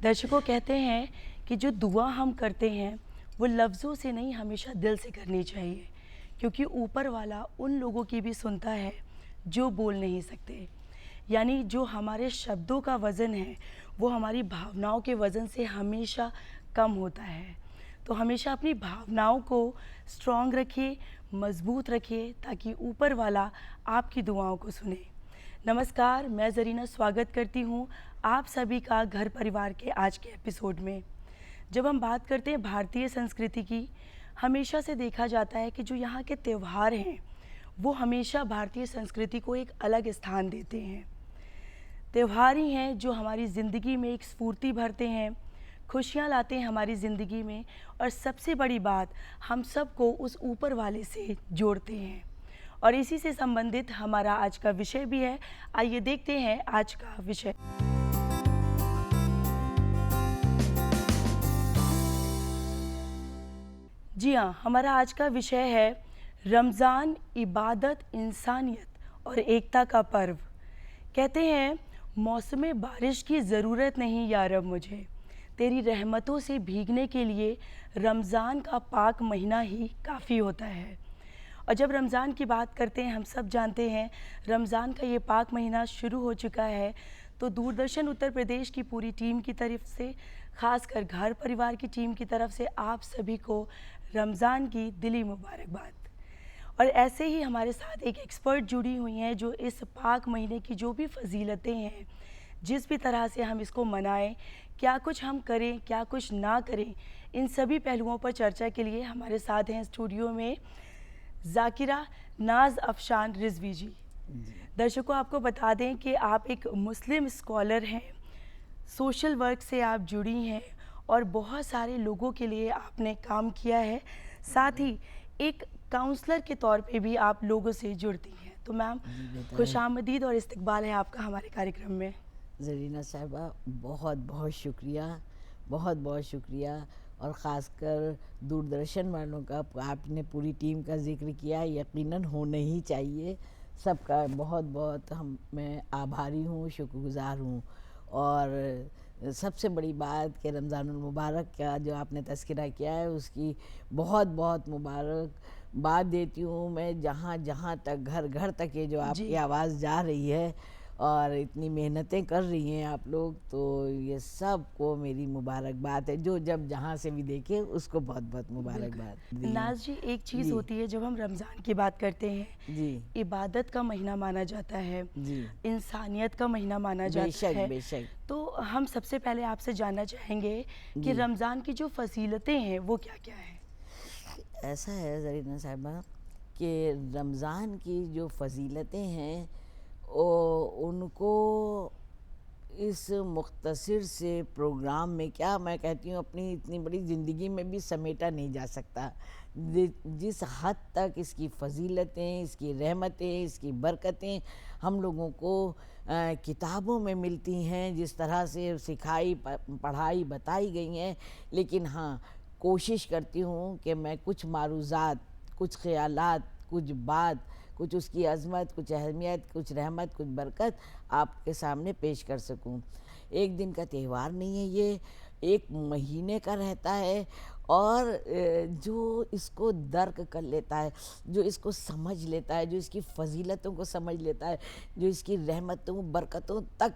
दर्शकों कहते हैं कि जो दुआ हम करते हैं वो लफ्ज़ों से नहीं हमेशा दिल से करनी चाहिए, क्योंकि ऊपर वाला उन लोगों की भी सुनता है जो बोल नहीं सकते। यानी जो हमारे शब्दों का वज़न है वो हमारी भावनाओं के वज़न से हमेशा कम होता है। तो हमेशा अपनी भावनाओं को स्ट्रॉन्ग रखिए, मज़बूत रखिए, ताकि ऊपर वाला आपकी दुआओं को सुने। नमस्कार, मैं ज़रीना स्वागत करती हूँ आप सभी का घर परिवार के आज के एपिसोड में। जब हम बात करते हैं भारतीय संस्कृति की, हमेशा से देखा जाता है कि जो यहाँ के त्यौहार हैं वो हमेशा भारतीय संस्कृति को एक अलग स्थान देते हैं। त्यौहार ही हैं जो हमारी ज़िंदगी में एक स्फूर्ति भरते हैं, खुशियाँ लाते हैं हमारी ज़िंदगी में, और सबसे बड़ी बात, हम सबको उस ऊपर वाले से जोड़ते हैं। और इसी से संबंधित हमारा आज का विषय भी है। आइए देखते हैं आज का विषय। जी हाँ, हमारा आज का विषय है रमज़ान, इबादत, इंसानियत और एकता का पर्व। कहते हैं मौसम बारिश की ज़रूरत नहीं या रब मुझे, तेरी रहमतों से भीगने के लिए रमज़ान का पाक महीना ही काफ़ी होता है। और जब रमज़ान की बात करते हैं, हम सब जानते हैं रमज़ान का ये पाक महीना शुरू हो चुका है। तो दूरदर्शन उत्तर प्रदेश की पूरी टीम की तरफ से, ख़ासकर घर परिवार की टीम की तरफ से आप सभी को रमज़ान की दिली मुबारकबाद। और ऐसे ही हमारे साथ एक एक्सपर्ट जुड़ी हुई हैं जो इस पाक महीने की जो भी फजीलतें हैं, जिस भी तरह से हम इसको मनाएं, क्या कुछ हम करें, क्या कुछ ना करें, इन सभी पहलुओं पर चर्चा के लिए हमारे साथ हैं स्टूडियो में ज़ाकिरा नाज अफशान रिजवी जी। दर्शकों, आपको बता दें कि आप एक मुस्लिम स्कॉलर हैं, सोशल वर्क से आप जुड़ी हैं और बहुत सारे लोगों के लिए आपने काम किया है। साथ ही एक काउंसलर के तौर पे भी आप लोगों से जुड़ती हैं। तो मैम, खुशामदीद और इस्तकबाल है आपका हमारे कार्यक्रम में। ज़रीना साहिबा, बहुत बहुत शुक्रिया, बहुत बहुत शुक्रिया। और ख़ासकर दूरदर्शन वालों का, आपने पूरी टीम का ज़िक्र किया, यकीनन होना ही चाहिए। सबका बहुत बहुत मैं आभारी हूँ, शुक्रगुज़ार हूँ। और सबसे बड़ी बात कि रमज़ानुल मुबारक का जो आपने तज़किरा किया है, उसकी बहुत बहुत मुबारकबाद देती हूँ मैं। जहाँ जहाँ तक, घर घर तक ये जो आपकी आवाज़ जा रही है और इतनी मेहनतें कर रही हैं आप लोग, तो ये सब को मेरी मुबारकबाद है। जो जब जहाँ से भी देखे उसको बहुत बहुत मुबारकबाद। नाज जी, एक चीज़ होती है, जब हम रमज़ान की बात करते हैं जी, इबादत का महीना माना जाता है, जी, इंसानियत का महीना माना जाता बेशक है। बेशक। तो हम सबसे पहले आपसे जानना चाहेंगे कि रमज़ान की जो फजीलतें हैं वो क्या क्या हैं। ऐसा है ज़रीना साहिबा कि रमज़ान की जो फजीलतें हैं उनको इस मुख्तसर से प्रोग्राम में, क्या मैं कहती हूँ, अपनी इतनी बड़ी ज़िंदगी में भी समेटा नहीं जा सकता। जिस हद तक इसकी फजीलतें, इसकी रहमतें, इसकी बरकतें हम लोगों को किताबों में मिलती हैं, जिस तरह से सिखाई पढ़ाई बताई गई हैं। लेकिन हाँ, कोशिश करती हूँ कि मैं कुछ मारूज़ात, कुछ ख़यालात, कुछ बात, कुछ उसकी अज़मत, कुछ अहमियत, कुछ रहमत, कुछ बरकत आपके सामने पेश कर सकूं। एक दिन का त्यौहार नहीं है ये, एक महीने का रहता है। और जो इसको दर्क कर लेता है, जो इसको समझ लेता है, जो इसकी फ़जीलतों को समझ लेता है, जो इसकी रहमतों बरकतों तक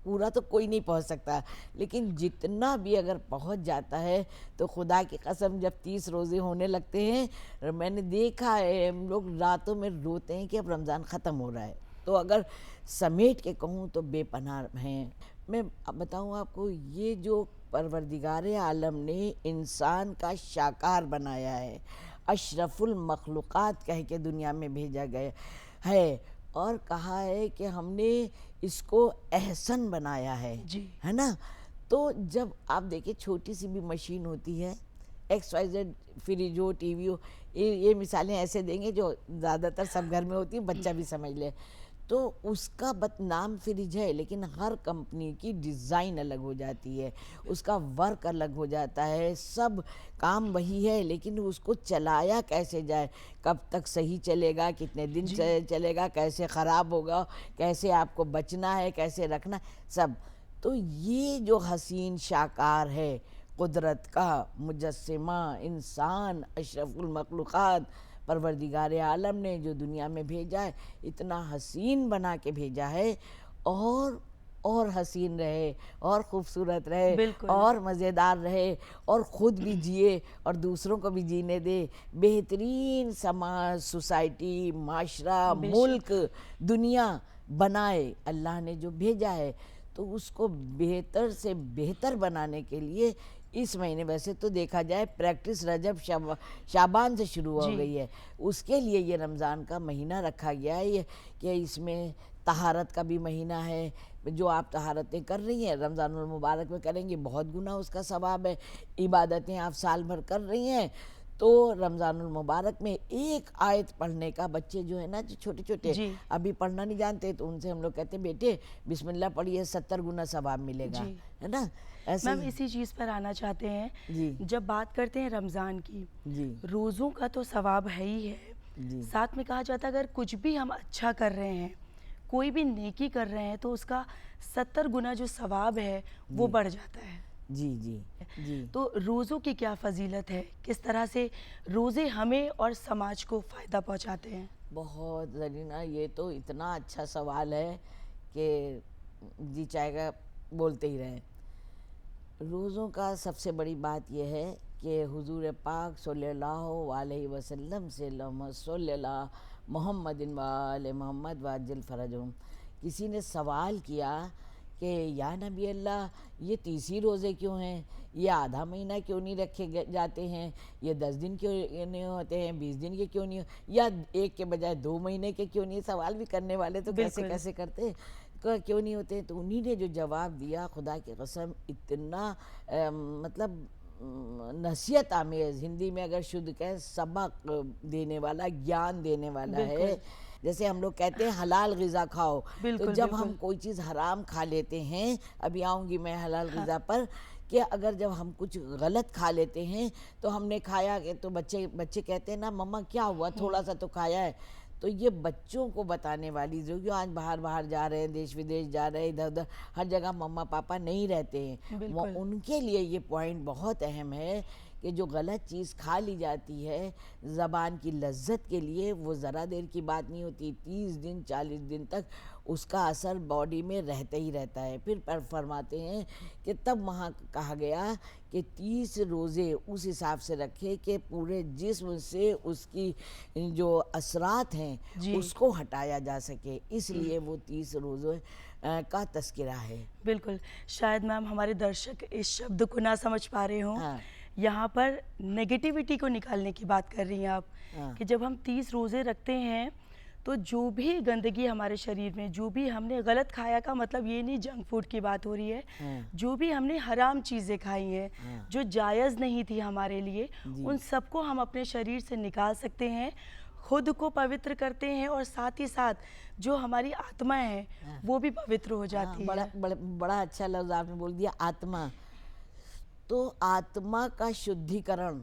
पूरा तो कोई नहीं पहुंच सकता, लेकिन जितना भी अगर पहुंच जाता है तो खुदा की कसम, जब 30 रोज़े होने लगते हैं, मैंने देखा है हम लोग रातों में रोते हैं कि अब रमज़ान ख़त्म हो रहा है। तो अगर समेट के कहूँ तो बेपनाह हैं। मैं अब बताऊँ आपको, ये जो परवरदिगार आलम ने इंसान का शाकार बनाया है, अशरफुल मखलूक़ात कह के दुनिया में भेजा गया है, और कहा है कि हमने इसको एहसन बनाया है ना। तो जब आप देखिए, छोटी सी भी मशीन होती है, XYZ, फ्रिज हो, टीवी हो, ये मिसालें ऐसे देंगे जो ज़्यादातर सब घर में होती है, बच्चा भी समझ ले। तो उसका नाम फ्रिज है, लेकिन हर कंपनी की डिज़ाइन अलग हो जाती है, उसका वर्क अलग हो जाता है, सब काम वही है, लेकिन उसको चलाया कैसे जाए, कब तक सही चलेगा, कितने दिन चलेगा, कैसे ख़राब होगा, कैसे आपको बचना है, कैसे रखना, सब तो ये जो हसीन शाकार है, कुदरत का मुजस्सिमा, इंसान, अशरफुल मखलूक़ात, परवरदिगार आलम ने जो दुनिया में भेजा है, इतना हसीन बना के भेजा है, और हसीन रहे, और ख़ूबसूरत रहे, बिल्कुल। और मज़ेदार रहे, और ख़ुद भी जिए और दूसरों को भी जीने दे। बेहतरीन समाज, सोसाइटी, माशरा, बेशक। मुल्क, दुनिया बनाए अल्लाह ने जो भेजा है, तो उसको बेहतर से बेहतर बनाने के लिए इस महीने, वैसे तो देखा जाए प्रैक्टिस रजब शाबान से शुरू हो जी। गई है, उसके लिए ये रमज़ान का महीना रखा गया है। ये कि इसमें तहारत का भी महीना है, जो आप तहारतें कर रही हैं रमज़ानुल मुबारक में करेंगी, बहुत गुना उसका सवाब है। इबादतें आप साल भर कर रही हैं, तो रमज़ानुल मुबारक में एक आयत पढ़ने का, बच्चे जो है ना, जो छोटे छोटे जी। अभी पढ़ना नहीं जानते, तो उनसे हम लोग कहते हैं बेटे बिस्मिल्लाह पढ़िए, 70 गुना सवाब मिलेगा, जी। है ना। ऐसे मैम इसी चीज़ पर आना चाहते हैं। जी जब बात करते हैं रमज़ान की, जी रोज़ों का तो सवाब है ही है, जी साथ में कहा जाता है अगर कुछ भी हम अच्छा कर रहे हैं, कोई भी नेकी कर रहे हैं, तो उसका 70 गुना जो सवाब है वो जी बढ़ जाता है। जी जी जी तो रोज़ों की क्या फ़जीलत है, किस तरह से रोज़े हमें और समाज को फ़ायदा पहुंचाते हैं? बहुत ज़रीना, ये तो इतना अच्छा सवाल है कि जी चाहेगा बोलते ही रहें। रोज़ों का सबसे बड़ी बात यह है कि हुजूर पाक सल्लल्लाहु अलैहि वसल्लम से सल्लल्लाहु मुहम्मदिन व आले मोहम्मद वाजिल फ़रजुम, किसी ने सवाल किया कि या नबी अल्लाह, ये 30 ही रोज़े क्यों हैं, ये आधा महीना क्यों नहीं रखे जाते हैं, ये 10 दिन क्यों नहीं होते हैं, 20 दिन के क्यों नहीं, या एक के बजाय 2 महीने के क्यों नहीं। सवाल भी करने वाले तो कैसे बिल्कुल। कैसे करते, क्यों नहीं होते। तो उन्हीं ने जो जवाब दिया, खुदा की कसम, इतना मतलब नसीहत आमेज़, हिंदी में अगर शुद्ध कहें सबक देने वाला, ज्ञान देने वाला है। बिल्कुल। जैसे हम लोग कहते हैं हलाल ग़िज़ा खाओ, तो बिल्कुल, जब हम बिल्कुल। कोई चीज़ हराम खा लेते हैं, अभी आऊँगी मैं हलाल हाँ। ग़िज़ा पर, कि अगर जब हम कुछ गलत खा लेते हैं, तो हमने खाया कि तो बच्चे कहते हैं ना, मम्मा क्या हुआ, थोड़ा सा तो खाया है। तो ये बच्चों को बताने वाली, जो आज बाहर जा रहे हैं, देश विदेश जा रहे हैं, इधर उधर हर जगह मम्मा पापा नहीं रहते हैं, वो बिल्कुल। उनके लिए ये पॉइंट बहुत अहम है कि जो गलत चीज़ खा ली जाती है ज़बान की लज्जत के लिए, वो ज़रा देर की बात नहीं होती, 30 दिन 40 दिन तक उसका असर बॉडी में रहता ही रहता है। फिर फरमाते हैं कि तब वहाँ कहा गया कि 30 रोज़े उस हिसाब से रखे कि पूरे जिस्म से उसकी जो असरात हैं जी। उसको हटाया जा सके, इसलिए वो 30 रोज़ों का तज़किरा है। बिल्कुल। शायद मैम हमारे दर्शक इस शब्द को ना समझ पा रहे हों। हाँ यहाँ पर नेगेटिविटी को निकालने की बात कर रही हैं आप, हाँ कि जब हम 30 रोज़े रखते हैं, तो जो भी गंदगी हमारे शरीर में, जो भी हमने गलत खाया, का मतलब ये नहीं जंक फूड की बात हो रही है, हाँ जो भी हमने हराम चीज़ें खाई हैं, हाँ जो जायज़ नहीं थी हमारे लिए, जी उन सबको हम अपने शरीर से निकाल सकते हैं, खुद को पवित्र करते हैं, और साथ ही साथ जो हमारी आत्मा है हाँ। वो भी पवित्र हो जाती बड़ा है। बड़ा बड़ा अच्छा लफ्ज़ आपने बोल दिया, आत्मा। तो आत्मा का शुद्धिकरण,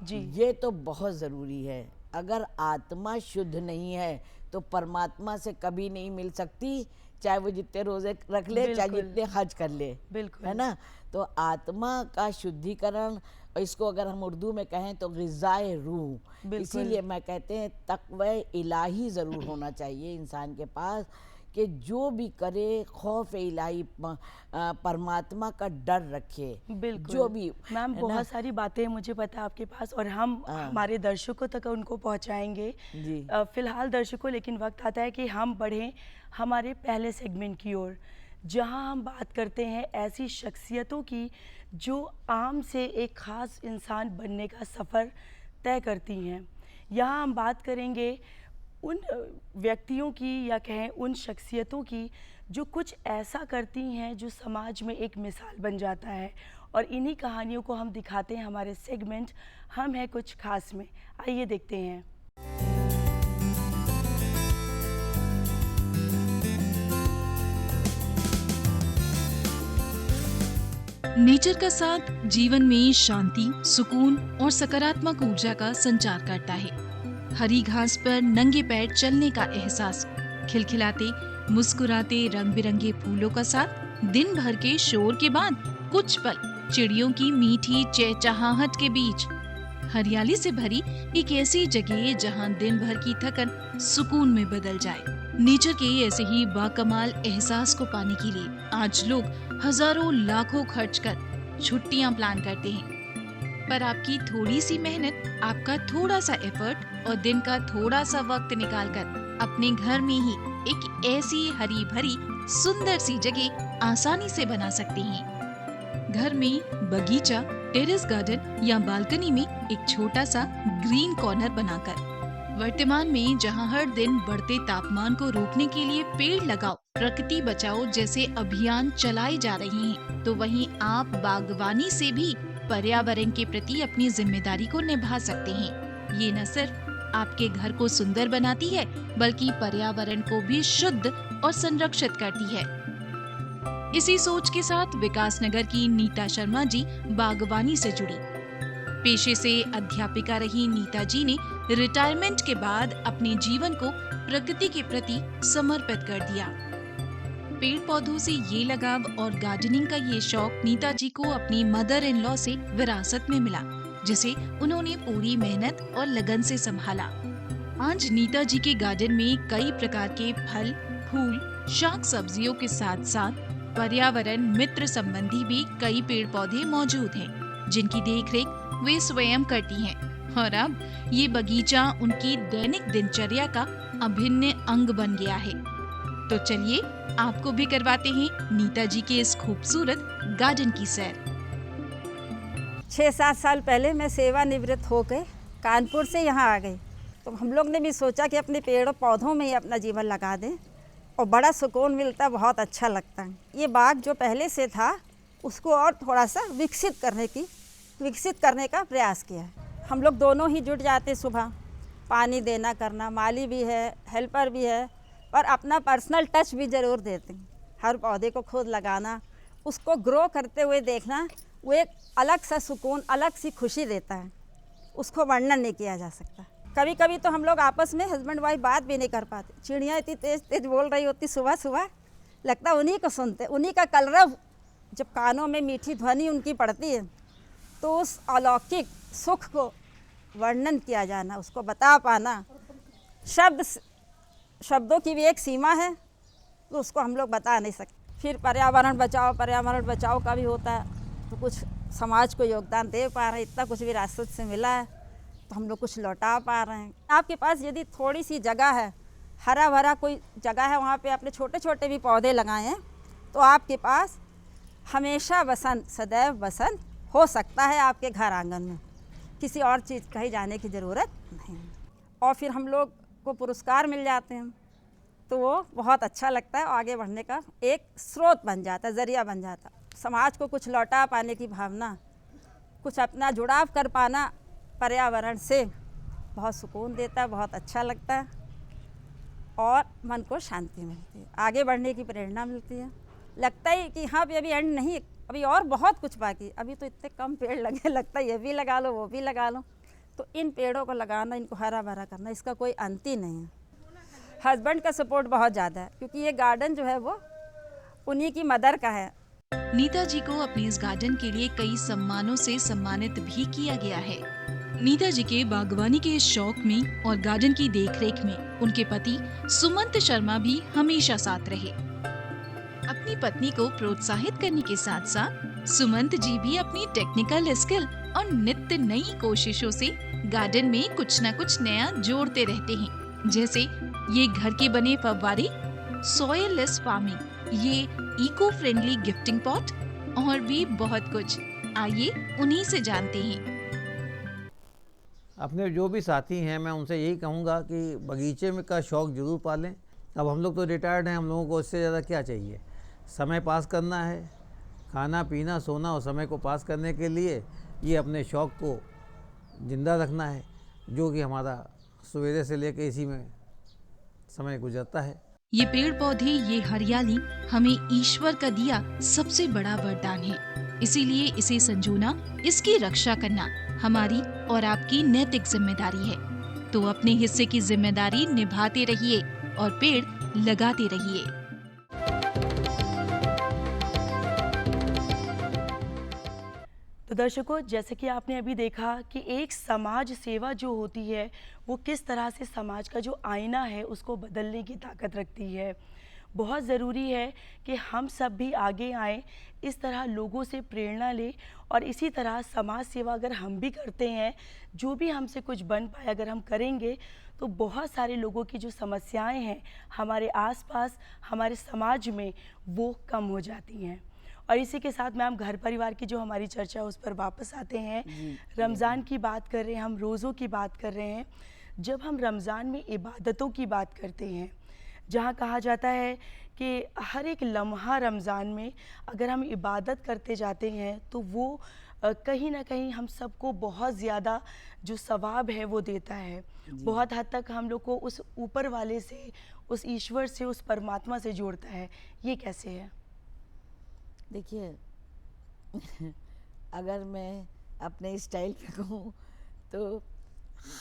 जी। ये तो बहुत ज़रूरी है। अगर आत्मा शुद्ध नहीं है, तो परमात्मा से कभी नहीं मिल सकती, चाहे वो जितने रोज़े रख ले, चाहे बिल्कुल। जितने हज कर ले, बिल्कुल। है ना। तो आत्मा का शुद्धिकरण, इसको अगर हम उर्दू में कहें तो ग़िज़ाए रूह। बिल्कुल। इसीलिए मैं कहते हैं तक़वा इलाही ज़रूर होना चाहिए इंसान के पास, कि जो भी करे खौफ इलाही, परमात्मा का डर रखे, बिल्कुल। जो भी, मैम है ना। बहुत सारी बातें मुझे पता है आपके पास, और हम हाँ। हमारे दर्शकों तक उनको पहुंचाएंगे। जी फ़िलहाल दर्शकों, लेकिन वक्त आता है कि हम बढ़ें हमारे पहले सेगमेंट की ओर, जहां हम बात करते हैं ऐसी शख्सियतों की जो आम से एक ख़ास इंसान बनने का सफ़र तय करती हैं। यहाँ हम बात करेंगे उन व्यक्तियों की, या कहें उन शख्सियतों की, जो कुछ ऐसा करती हैं जो समाज में एक मिसाल बन जाता है, और इन्हीं कहानियों को हम दिखाते हैं हमारे सेगमेंट हम हैं कुछ खास में। आइए देखते हैं। नेचर का साथ जीवन में शांति, सुकून और सकारात्मक ऊर्जा का संचार करता है। हरी घास पर नंगे पैर चलने का एहसास, खिलखिलाते मुस्कुराते रंग बिरंगे फूलों का साथ, दिन भर के शोर के बाद कुछ पल चिड़ियों की मीठी चहचहाहट के बीच हरियाली से भरी एक ऐसी जगह जहां दिन भर की थकन सुकून में बदल जाए। नेचर के ऐसे ही बाकमाल एहसास को पाने के लिए आज लोग हजारों लाखों खर्च कर छुट्टियां प्लान करते हैं। पर आपकी थोड़ी सी मेहनत, आपका थोड़ा सा एफर्ट और दिन का थोड़ा सा वक्त निकालकर अपने घर में ही एक ऐसी हरी भरी सुंदर सी जगह आसानी से बना सकते हैं। घर में बगीचा, टेरेस गार्डन या बालकनी में एक छोटा सा ग्रीन कॉर्नर बनाकर। वर्तमान में जहां हर दिन बढ़ते तापमान को रोकने के लिए पेड़ लगाओ, प्रकृति बचाओ जैसे अभियान चलाए जा रहे हैं, तो वहीं आप बागवानी से भी पर्यावरण के प्रति अपनी जिम्मेदारी को निभा सकते हैं। ये न सिर्फ आपके घर को सुंदर बनाती है, बल्कि पर्यावरण को भी शुद्ध और संरक्षित करती है। इसी सोच के साथ विकासनगर की नीता शर्मा जी बागवानी से जुड़ी। पेशे से अध्यापिका रही नीता जी ने रिटायरमेंट के बाद अपने जीवन को प्रकृति के प्रति समर्पित कर दिया। पेड़ पौधों से ये लगाव और गार्डनिंग का ये शौक नीता जी को अपनी मदर इन लॉ से विरासत में मिला, जिसे उन्होंने पूरी मेहनत और लगन से संभाला। आज नीता जी के गार्डन में कई प्रकार के फल, फूल, शाक सब्जियों के साथ साथ पर्यावरण मित्र संबंधी भी कई पेड़ पौधे मौजूद हैं, जिनकी देखरेख वे स्वयं करती हैं। और अब ये बगीचा उनकी दैनिक दिनचर्या का अभिन्न अंग बन गया है। तो चलिए आपको भी करवाते हैं नीता जी के इस खूबसूरत गार्डन की सैर। 6-7 साल पहले मैं सेवानिवृत्त होकर कानपुर से यहाँ आ गई, तो हम लोग ने भी सोचा कि अपने पेड़ों पौधों में ही अपना जीवन लगा दें और बड़ा सुकून मिलता, बहुत अच्छा लगता है। ये बाग जो पहले से था उसको और थोड़ा सा विकसित करने का प्रयास किया है। हम लोग दोनों ही जुट जाते, सुबह पानी देना करना, माली भी है, हेल्पर भी है, पर अपना पर्सनल टच भी ज़रूर देते हैं। हर पौधे को खुद लगाना, उसको ग्रो करते हुए देखना, वो एक अलग सा सुकून, अलग सी खुशी देता है, उसको वर्णन नहीं किया जा सकता। कभी कभी तो हम लोग आपस में हस्बैंड वाइफ बात भी नहीं कर पाते। चिड़ियाँ इतनी तेज तेज बोल रही होती सुबह सुबह, लगता उन्हीं को सुनते, उन्हीं का कलरव जब कानों में मीठी ध्वनि उनकी पड़ती है, तो उस अलौकिक सुख को वर्णन किया जाना, उसको बता पाना, शब्दों की भी एक सीमा है, तो उसको हम लोग बता नहीं सकते। फिर पर्यावरण बचाओ का भी होता है, तो कुछ समाज को योगदान दे पा रहे हैं, इतना कुछ विरासत से मिला है तो हम लोग कुछ लौटा पा रहे हैं। आपके पास यदि थोड़ी सी जगह है, हरा भरा कोई जगह है, वहाँ पे आपने छोटे छोटे भी पौधे लगाए हैं, तो आपके पास हमेशा बसंत, सदैव बसंत हो सकता है आपके घर आंगन में। किसी और चीज़ कहीं जाने की ज़रूरत नहीं। और फिर हम लोग को पुरस्कार मिल जाते हैं, तो वो बहुत अच्छा लगता है, आगे बढ़ने का एक स्रोत बन जाता है, ज़रिया बन जाता है। समाज को कुछ लौटा पाने की भावना, कुछ अपना जुड़ाव कर पाना पर्यावरण से बहुत सुकून देता है, बहुत अच्छा लगता है और मन को शांति मिलती है, आगे बढ़ने की प्रेरणा मिलती है। लगता है कि हाँ अभी एंड नहीं, अभी और बहुत कुछ बाकी, अभी तो इतने कम पेड़ लगे, लगता है ये भी लगा लो वो भी लगा लो। तो इन पेड़ों को लगाना, इनको हरा भरा करना, इसका कोई अंत ही नहीं है। हस्बैंड का सपोर्ट बहुत ज़्यादा है, क्योंकि ये गार्डन जो है वो उन्हीं की मदर का है। नीता जी को अपने इस गार्डन के लिए कई सम्मानों से सम्मानित भी किया गया है। नीता जी के बागवानी के इस शौक में और गार्डन की देखरेख में उनके पति सुमंत शर्मा भी हमेशा साथ रहे। अपनी पत्नी को प्रोत्साहित करने के साथ साथ सुमंत जी भी अपनी टेक्निकल स्किल और नित्य नई कोशिशों से गार्डन में कुछ न कुछ नया जोड़ते रहते हैं। जैसे ये घर के बने फव्वारे, सॉइल लेस फार्मिंग, ये इको फ्रेंडली गिफ्टिंग पॉट और भी बहुत कुछ। आइए उन्हीं से जानते हैं। अपने जो भी साथी हैं, मैं उनसे यही कहूँगा कि बगीचे में का शौक़ ज़रूर पालें। अब हम लोग तो रिटायर्ड हैं, हम लोगों को इससे ज़्यादा क्या चाहिए। समय पास करना है, खाना पीना सोना और समय को पास करने के लिए ये अपने शौक़ को ज़िंदा रखना है, जो कि हमारा सवेरे से लेकर इसी में समय गुजरता है। ये पेड़ पौधे, ये हरियाली हमें ईश्वर का दिया सबसे बड़ा वरदान है। इसीलिए इसे संजोना, इसकी रक्षा करना हमारी और आपकी नैतिक जिम्मेदारी है। तो अपने हिस्से की जिम्मेदारी निभाते रहिए और पेड़ लगाते रहिए। तो दर्शकों, जैसे कि आपने अभी देखा कि एक समाज सेवा जो होती है वो किस तरह से समाज का जो आईना है उसको बदलने की ताकत रखती है। बहुत ज़रूरी है कि हम सब भी आगे आएँ, इस तरह लोगों से प्रेरणा लें और इसी तरह समाज सेवा अगर हम भी करते हैं, जो भी हमसे कुछ बन पाए अगर हम करेंगे, तो बहुत सारे लोगों की जो समस्याएं हैं हमारे आसपास, हमारे समाज में, वो कम हो जाती हैं। और इसी के साथ मैम, घर परिवार की जो हमारी चर्चा है उस पर वापस आते हैं। रमज़ान की बात कर रहे हैं हम, रोज़ों की बात कर रहे हैं। जब हम रमज़ान में इबादतों की बात करते हैं, जहाँ कहा जाता है कि हर एक लम्हा रमज़ान में अगर हम इबादत करते जाते हैं तो वो कहीं ना कहीं हम सबको बहुत ज़्यादा जो सवाब है वो देता है। बहुत हद तक हम लोग को उस ऊपर वाले से, उस ईश्वर से, उस परमात्मा से जोड़ता है। ये कैसे है? देखिए, अगर मैं अपने स्टाइल पे कहूँ तो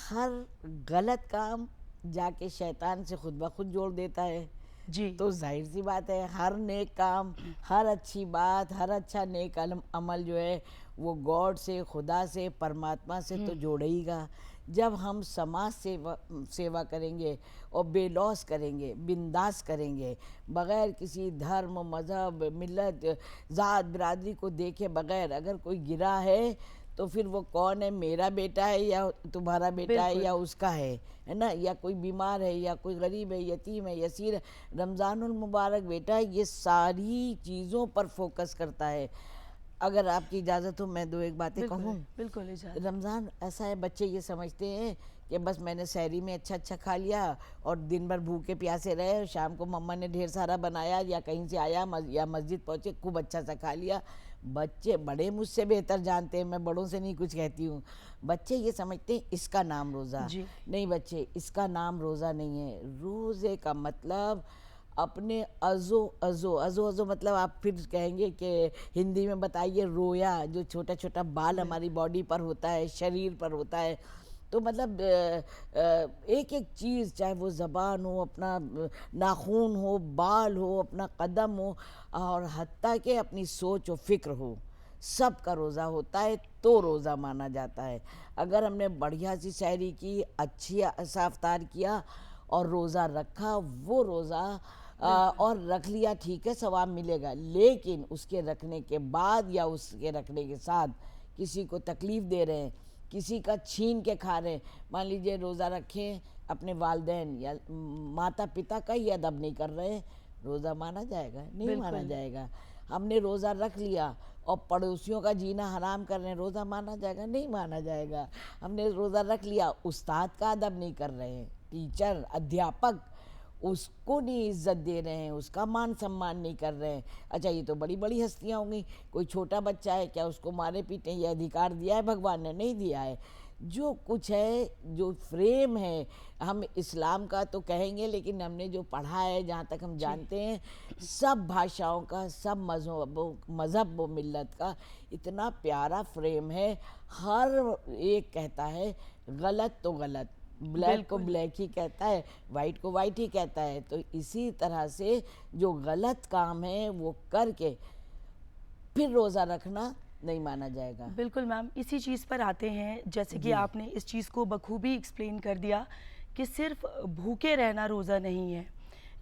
हर गलत काम जाके शैतान से खुद ब खुद जोड़ देता है। जी। तो जाहिर सी बात है, हर नेक काम, हर अच्छी बात, हर अच्छा नेक अमल जो है वो गॉड से, खुदा से, परमात्मा से तो जोड़ेगा। जब हम समाज सेवा करेंगे और बेलौस करेंगे, बिंदास करेंगे, बग़ैर किसी धर्म, मज़हब, मिलत, ज़ात, बिरादरी को देखे बग़ैर, अगर कोई गिरा है तो फिर वो कौन है, मेरा बेटा है या तुम्हारा बेटा है या उसका है ना, या कोई बीमार है या कोई गरीब है, यतीम है, यसीर है। रमज़ानुल मुबारक बेटा ये सारी चीज़ों पर फोकस करता है। अगर आपकी इजाज़त हो मैं दो एक बातें कहूँ। बिल्कुल इजाज़त। रमज़ान ऐसा है, बच्चे ये समझते हैं कि बस मैंने सहरी में अच्छा खा लिया और दिन भर भूखे प्यासे रहे, शाम को मम्मा ने ढेर सारा बनाया या कहीं से आया या मस्जिद पहुँचे, खूब अच्छा सा खा लिया। बच्चे, बड़े मुझसे बेहतर जानते हैं, मैं बड़ों से नहीं कुछ कहती हूँ। बच्चे ये समझते हैं इसका नाम रोज़ा। नहीं बच्चे, इसका नाम रोज़ा नहीं है। रोज़े का मतलब अपने अज़ो मतलब आप फिर कहेंगे कि हिंदी में बताइए, रोया, जो छोटा छोटा बाल हमारी बॉडी पर होता है, शरीर पर होता है। तो मतलब एक एक चीज़, चाहे वो ज़बान हो, अपना नाखून हो, बाल हो, अपना कदम हो, और हत्ता के अपनी सोच और फिक्र हो, सब का रोज़ा होता है तो रोज़ा माना जाता है। अगर हमने बढ़िया सी सहरी की, अच्छी सा इफ्तार किया और रोज़ा रखा, वो रोज़ा और रख लिया, ठीक है, सवाब मिलेगा। लेकिन उसके रखने के बाद या उसके रखने के साथ किसी को तकलीफ़ दे रहे हैं, किसी का छीन के खा रहे हैं, मान लीजिए रोज़ा रखें, अपने वालिदैन या माता पिता का ही अदब नहीं कर रहे हैं, रोज़ा माना जाएगा? नहीं माना जाएगा। हमने रोज़ा रख लिया और पड़ोसियों का जीना हराम कर रहे हैं, रोज़ा माना जाएगा? नहीं माना जाएगा। हमने रोज़ा रख लिया, उस्ताद का अदब नहीं कर रहे हैं, टीचर, अध्यापक, उसको नहीं इज्जत दे रहे हैं, उसका मान सम्मान नहीं कर रहे हैं। अच्छा, ये तो बड़ी बड़ी हस्तियाँ होंगी। कोई छोटा बच्चा है, क्या उसको मारे पीटे ये अधिकार दिया है भगवान ने? नहीं दिया है। जो कुछ है, जो फ्रेम है, हम इस्लाम का तो कहेंगे, लेकिन हमने जो पढ़ा है, जहाँ तक हम जानते हैं, सब भाषाओं का, सब मज़हब व मिल्लत का इतना प्यारा फ्रेम है। हर एक कहता है गलत तो गलत, ब्लैक को ब्लैक ही कहता है, वाइट को वाइट ही कहता है। तो इसी तरह से जो गलत काम है वो करके फिर रोज़ा रखना नहीं माना जाएगा। बिल्कुल मैम, इसी चीज़ पर आते हैं। जैसे कि आपने इस चीज़ को बखूबी एक्सप्लेन कर दिया कि सिर्फ भूखे रहना रोज़ा नहीं है,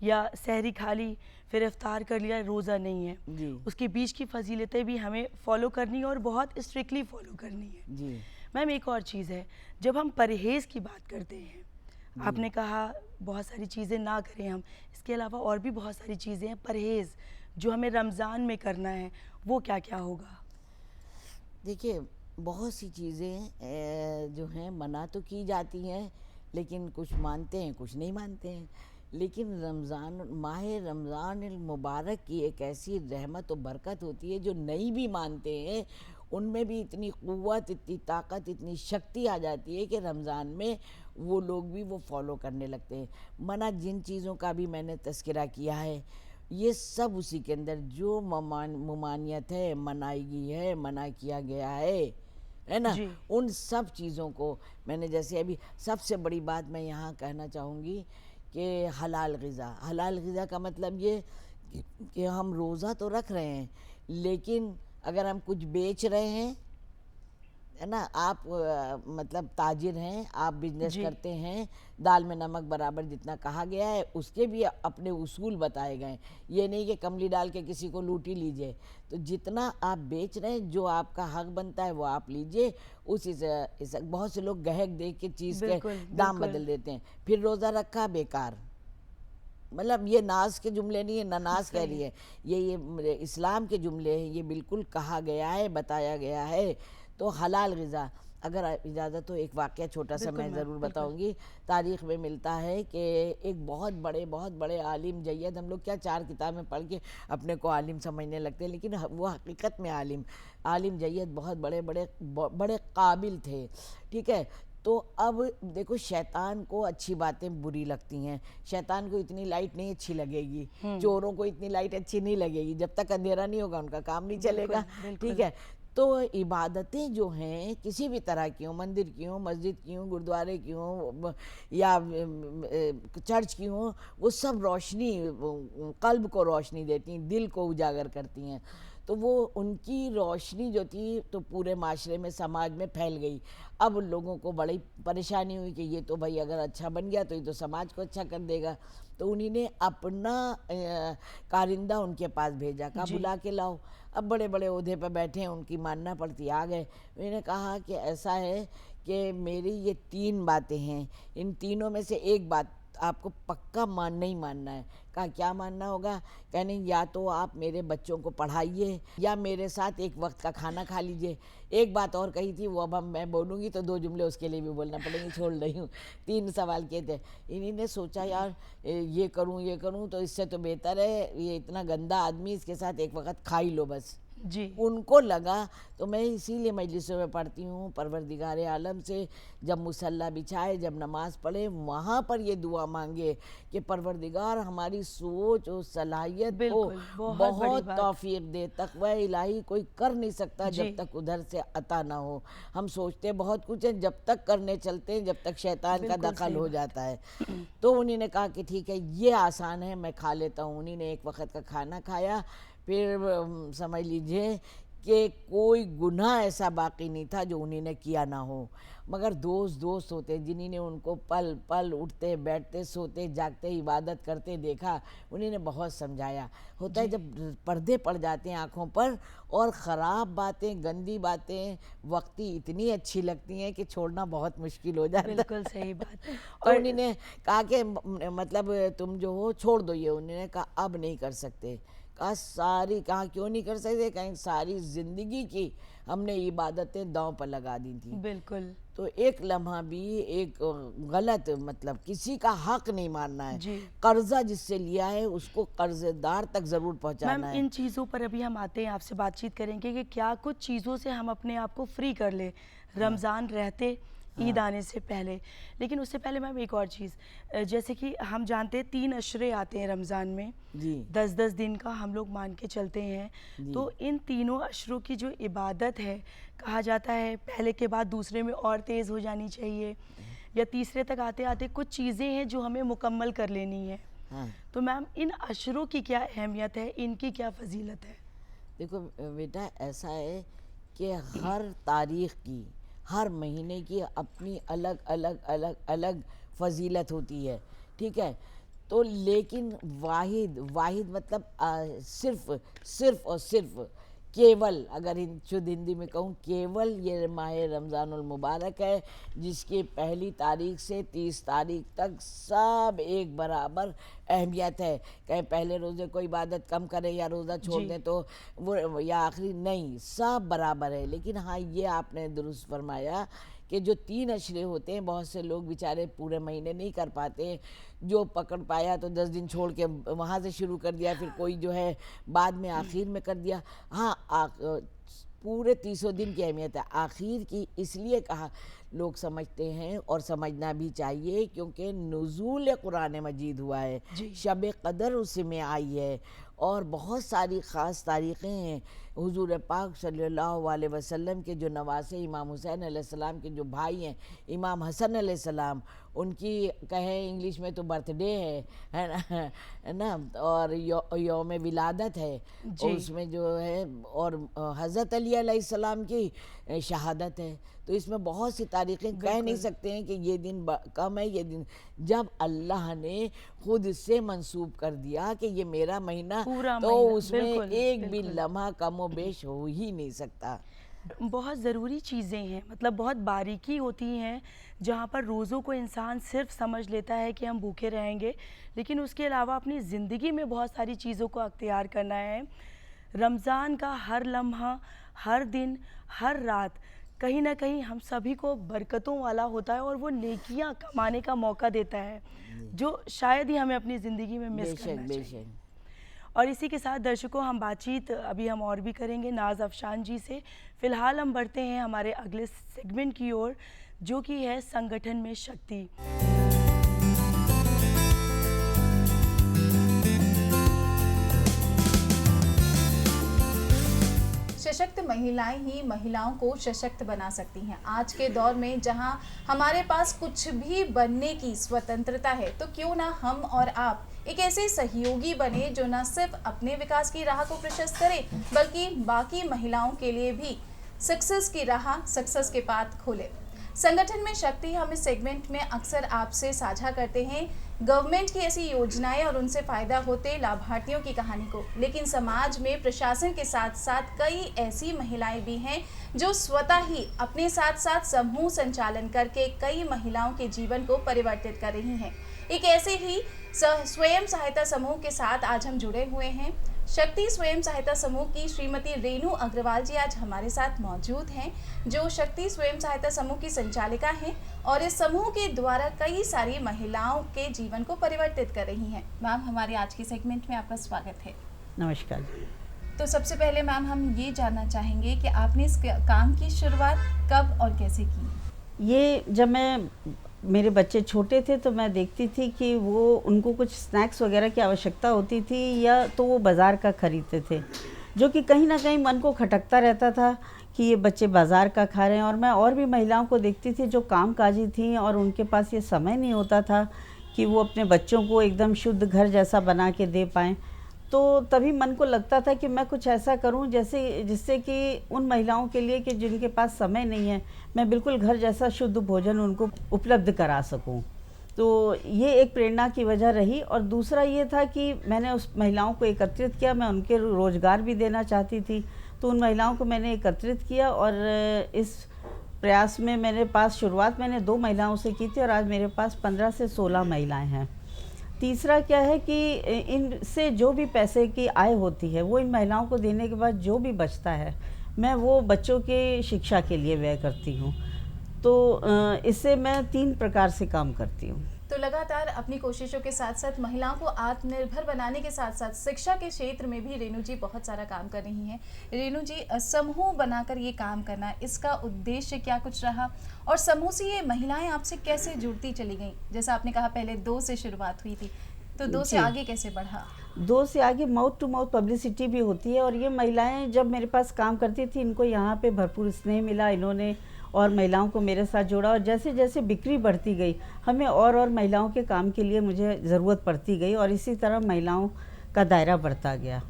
या सहरी खा ली फिर इफ्तार कर लिया, रोज़ा नहीं है जी। उसके बीच की फजीलतें भी हमें फॉलो करनी है और बहुत स्ट्रिक्टली फॉलो करनी है। जी मैम, एक और चीज़ है, जब हम परहेज़ की बात करते हैं, आपने कहा बहुत सारी चीज़ें ना करें हम, इसके अलावा और भी बहुत सारी चीज़ें हैं परहेज़ जो हमें रमज़ान में करना है, वो क्या क्या होगा? देखिए, बहुत सी चीज़ें जो हैं मना तो की जाती हैं, लेकिन कुछ मानते हैं, कुछ नहीं मानते हैं। लेकिन माह रमज़ान मुबारक की एक ऐसी रहमत और बरकत होती है, जो नहीं भी मानते हैं उनमें भी इतनी क़ुव्वत, इतनी ताकत, इतनी शक्ति आ जाती है कि रमज़ान में वो लोग भी वो फॉलो करने लगते हैं। मना जिन चीज़ों का भी मैंने तज़किरा किया है, ये सब उसी के अंदर जो ममानियत है, मनाई है, मना किया गया है ना, उन सब चीज़ों को मैंने, जैसे अभी सबसे बड़ी बात मैं यहाँ कहना चाहूँगी कि हलाल ग़िज़ा। हलाल ग़िज़ा का मतलब ये कि हम रोज़ा तो रख रहे हैं, लेकिन अगर हम कुछ बेच रहे हैं है ना, आप मतलब ताजिर हैं, आप बिजनेस जी। करते हैं, दाल में नमक बराबर जितना कहा गया है उसके भी अपने उसूल बताए गए हैं। ये नहीं कि कमली डाल के किसी को लूट ही लीजिए। तो जितना आप बेच रहे हैं, जो आपका हक बनता है वो आप लीजिए। उस इस बहुत से लोग गहक देख के चीज़ के बिल्कुल, दाम बिल्कुल। बदल देते हैं, फिर रोज़ा रखा बेकार। मतलब ये नाज के जुमले नहीं है, ना नाज कह सही रही है। है, ये इस्लाम के जुमले हैं, ये बिल्कुल कहा गया है, बताया गया है। तो हलाल ग़िज़ा, अगर इजाज़त हो एक वाक़या छोटा सा बिल्कुल मैं मैम, ज़रूर बिल्कुल। बताऊंगी। तारीख़ में मिलता है कि एक बहुत बड़े आलिम जैद, हम लोग क्या 4 किताबें पढ़ के अपने को आलिम समझने लगते हैं, लेकिन वो हकीकत में आलिम जैद बहुत बड़े काबिल थे, ठीक है। तो अब देखो, शैतान को अच्छी बातें बुरी लगती हैं, शैतान को इतनी लाइट नहीं अच्छी लगेगी, चोरों को इतनी लाइट अच्छी नहीं लगेगी, जब तक अंधेरा नहीं होगा उनका काम नहीं चलेगा, बिल्कुल, ठीक बिल्कुल। है। तो इबादतें जो हैं किसी भी तरह की हों, मंदिर की हों, मस्जिद की हों, गुरुद्वारे की हों, या चर्च की हों, वो सब रोशनी, कल्ब को रोशनी देती हैं, दिल को उजागर करती हैं। तो वो उनकी रोशनी जो थी तो पूरे माशरे में, समाज में फैल गई। अब लोगों को बड़ी परेशानी हुई कि ये तो भाई अगर अच्छा बन गया तो ये तो समाज को अच्छा कर देगा। तो उन्हीं ने अपना कारिंदा उनके पास भेजा, कहा जी। बुला के लाओ। अब बड़े बड़े ओहदे पर बैठे हैं, उनकी मानना पड़ती, आ गए। उन्होंने कहा कि ऐसा है कि मेरी ये 3 बातें हैं, इन तीनों में से एक बात आपको पक्का मानना ही मानना है। कहा क्या मानना होगा? कहने या तो आप मेरे बच्चों को पढ़ाइए या मेरे साथ एक वक्त का खाना खा लीजिए। एक बात और कही थी, वो अब मैं बोलूँगी तो 2 जुमले उसके लिए भी बोलना पड़ेंगे, छोड़ रही हूँ। 3 सवाल किए थे। इन्हीं ने सोचा यार ये करूँ तो इससे तो बेहतर है ये इतना गंदा आदमी, इसके साथ एक वक्त खा ही लो बस। जी। उनको लगा, तो मैं इसीलिए मजलिसों में पढ़ती हूँ, परवरदिगार आलम से जब मुसल्ला बिछाए, जब नमाज़ पढ़े, वहाँ पर ये दुआ मांगे कि परवरदिगार हमारी सोच और सलाहियत को बिल्कुल, बहुत बड़ी बहुत बात। तौफीक दे। तक़वा इलाही कोई कर नहीं सकता जी। जब तक उधर से अता ना हो। हम सोचते बहुत कुछ है, जब तक करने चलते हैं, जब तक शैतान का बिल्कुल दखल सही हो बात। जाता है। तो उन्हीं ने कहा कि ठीक है, ये आसान है, मैं खा लेता हूँ। उन्हीं ने एक वक्त का खाना खाया। फिर समझ लीजिए कि कोई गुनाह ऐसा बाकी नहीं था जो उन्हीं ने किया ना हो। मगर दोस्त होते जिन्हीं ने उनको पल पल उठते बैठते सोते जागते इबादत करते देखा, उन्हीं ने बहुत समझाया। होता है जी। जब पर्दे पड़ जाते हैं आँखों पर, और ख़राब बातें, गंदी बातें वक्ती इतनी अच्छी लगती हैं कि छोड़ना बहुत मुश्किल हो जाता है। बिल्कुल सही बात। तो और उन्हीं ने कहा कि मतलब तुम जो हो छोड़ दो ये। उन्होंने कहा अब नहीं कर सकते। कहा क्यों नहीं कर सकते? कहीं सारी ज़िंदगी की हमने इबादतें दांव पर लगा दी थी, बिल्कुल। तो एक लम्हा भी एक गलत, मतलब किसी का हक नहीं मारना है। जी। कर्जा जिससे लिया है उसको कर्जदार तक ज़रूर मैम, पहुंचाना है। इन चीज़ों पर अभी हम आते हैं, आपसे बातचीत करेंगे कि क्या कुछ चीज़ों से हम अपने आप को फ्री कर ले रमज़ान रहते, ईद आने से पहले। लेकिन उससे पहले मैम एक और चीज़, जैसे कि हम जानते हैं 3 अशरे आते हैं रमज़ान में, जी 10-10 दिन का हम लोग मान के चलते हैं। जी। तो इन तीनों अशरों की जो इबादत है, कहा जाता है पहले के बाद दूसरे में और तेज़ हो जानी चाहिए, या तीसरे तक आते आते कुछ चीज़ें हैं जो हमें मुकम्मल कर लेनी है। हाँ, तो मैम, इन अशरों की क्या अहमियत है, इनकी क्या फजीलत है? देखो बेटा, ऐसा है कि हर तारीख़ की, हर महीने की अपनी अलग फजीलत होती है, ठीक है। तो लेकिन वाहिद मतलब सिर्फ और सिर्फ, केवल, अगर शुद्ध हिंदी में कहूँ, केवल ये माह रमज़ानुल मुबारक है, जिसकी पहली तारीख से 30 तारीख तक सब एक बराबर अहमियत है। कहीं पहले रोज़े को इबादत कम करें या रोज़ा छोड़ जी। दें तो वो, या आखिरी, नहीं, सब बराबर है। लेकिन हाँ, ये आपने दुरुस्त फरमाया कि जो 3 अशरे होते हैं, बहुत से लोग बेचारे पूरे महीने नहीं कर पाते। जो पकड़ पाया तो 10 दिन छोड़ के वहाँ से शुरू कर दिया, फिर कोई जो है बाद में आखिर में कर दिया। हाँ, पूरे 300 दिन की अहमियत है। आखिर की इसलिए कहा, लोग समझते हैं और समझना भी चाहिए, क्योंकि नुज़ूल कुरान मजीद हुआ है, जी। शब क़दर उसमें आई है, और बहुत सारी ख़ास तारीख़ें हैं। हुज़ूर पाक सल्लल्लाहु अलैहि वसल्लम के जो नवासे इमाम हुसैन अलैहिस्सलाम के जो भाई हैं, इमाम हसन अलैहिस्सलाम, उनकी कहें इंग्लिश में तो बर्थडे है ना, है ना, और यौम विलादत है, और उसमें जो है, और हज़रत अली अलैहिस्सलाम की शहादत है। तो इसमें बहुत सी तारीखें, कह नहीं सकते हैं कि ये दिन कम है, ये दिन, जब अल्लाह ने खुद से मंसूब कर दिया कि ये मेरा महीना, पूरा तो महीना, उसमें बिल्कुल, एक भी बिल्कुल। लम्हा कम व बेश हो ही नहीं सकता। बहुत ज़रूरी चीज़ें हैं, मतलब बहुत बारीकी होती हैं जहाँ पर रोज़ों को इंसान सिर्फ समझ लेता है कि हम भूखे रहेंगे, लेकिन उसके अलावा अपनी ज़िंदगी में बहुत सारी चीज़ों को अख्तियार करना है। रमज़ान का हर लम्हा, हर दिन, हर रात कहीं ना कहीं हम सभी को बरकतों वाला होता है और वो नेकियां कमाने का मौका देता है, जो शायद ही हमें अपनी ज़िंदगी में मिस बेशक करना चाहिए। बेशक। और इसी के साथ दर्शकों, हम बातचीत अभी हम और भी करेंगे नाज अफशान जी से। फ़िलहाल हम बढ़ते हैं हमारे अगले सेगमेंट की ओर, जो कि है संगठन में शक्ति। सशक्त महिलाएं ही महिलाओं को सशक्त बना सकती हैं। आज के दौर में जहां हमारे पास कुछ भी बनने की स्वतंत्रता है, तो क्यों ना हम और आप एक ऐसे सहयोगी बने जो न सिर्फ अपने विकास की राह को प्रशस्त करें, बल्कि बाकी महिलाओं के लिए भी सक्सेस की राह, सक्सेस के पाथ खोले। संगठन में शक्ति हम इस सेगमेंट में अक्सर आपसे साझा करते हैं गवर्नमेंट की ऐसी योजनाएं और उनसे फ़ायदा होते लाभार्थियों की कहानी को, लेकिन समाज में प्रशासन के साथ साथ कई ऐसी महिलाएं भी हैं जो स्वतः ही अपने साथ साथ समूह संचालन करके कई महिलाओं के जीवन को परिवर्तित कर रही हैं। एक ऐसे ही स्वयं सहायता समूह के साथ आज हम जुड़े हुए हैं। शक्ति स्वयं सहायता समूह की श्रीमती रेनू अग्रवाल जी आज हमारे साथ मौजूद हैं, जो शक्ति स्वयं सहायता समूह की संचालिका हैं और इस समूह के द्वारा कई सारी महिलाओं के जीवन को परिवर्तित कर रही हैं। मैम, हमारे आज के सेगमेंट में आपका स्वागत है। नमस्कार। तो सबसे पहले मैम, हम ये जानना चाहेंगे कि आपने इस काम की शुरुआत कब और कैसे की? ये जब मेरे बच्चे छोटे थे तो मैं देखती थी कि वो उनको कुछ स्नैक्स वगैरह की आवश्यकता होती थी, या तो वो बाज़ार का ख़रीदते थे, जो कि कहीं ना कहीं मन को खटकता रहता था कि ये बच्चे बाज़ार का खा रहे हैं। और मैं और भी महिलाओं को देखती थी जो कामकाजी थीं और उनके पास ये समय नहीं होता था कि वो अपने बच्चों को एकदम शुद्ध घर जैसा बना के दे पाएँ। तो तभी मन को लगता था कि मैं कुछ ऐसा करूं जिससे कि उन महिलाओं के लिए कि जिनके पास समय नहीं है, मैं बिल्कुल घर जैसा शुद्ध भोजन उनको उपलब्ध करा सकूं। तो ये एक प्रेरणा की वजह रही। और दूसरा ये था कि मैंने उस महिलाओं को एकत्रित किया, मैं उनके रोज़गार भी देना चाहती थी, तो उन महिलाओं को मैंने एकत्रित किया और इस प्रयास में मेरे पास शुरुआत मैंने 2 महिलाओं से की थी और आज मेरे पास 15 से 16 महिलाएँ हैं। तीसरा क्या है कि इनसे जो भी पैसे की आय होती है वो इन महिलाओं को देने के बाद जो भी बचता है मैं वो बच्चों के शिक्षा के लिए व्यय करती हूँ। तो इससे मैं 3 प्रकार से काम करती हूँ। तो लगातार अपनी कोशिशों के साथ साथ महिलाओं को आत्मनिर्भर बनाने के साथ साथ शिक्षा के क्षेत्र में भी रेनू जी बहुत सारा काम कर रही हैं। रेनू जी, समूह बनाकर ये काम करना, इसका उद्देश्य क्या कुछ रहा और समूह से ये महिलाएं आपसे कैसे जुड़ती चली गईं? जैसा आपने कहा पहले 2 से शुरुआत हुई थी, तो 2 से आगे कैसे बढ़ा? 2 से आगे माउथ टू माउथ पब्लिसिटी भी होती है। और ये महिलाएं जब मेरे पास काम करती थी, इनको यहाँ पे भरपूर स्नेह मिला, इन्होंने और महिलाओं को मेरे साथ जोड़ा और जैसे जैसे बिक्री बढ़ती गई हमें और महिलाओं के काम के लिए मुझे ज़रूरत पड़ती गई और इसी तरह महिलाओं का दायरा बढ़ता गया।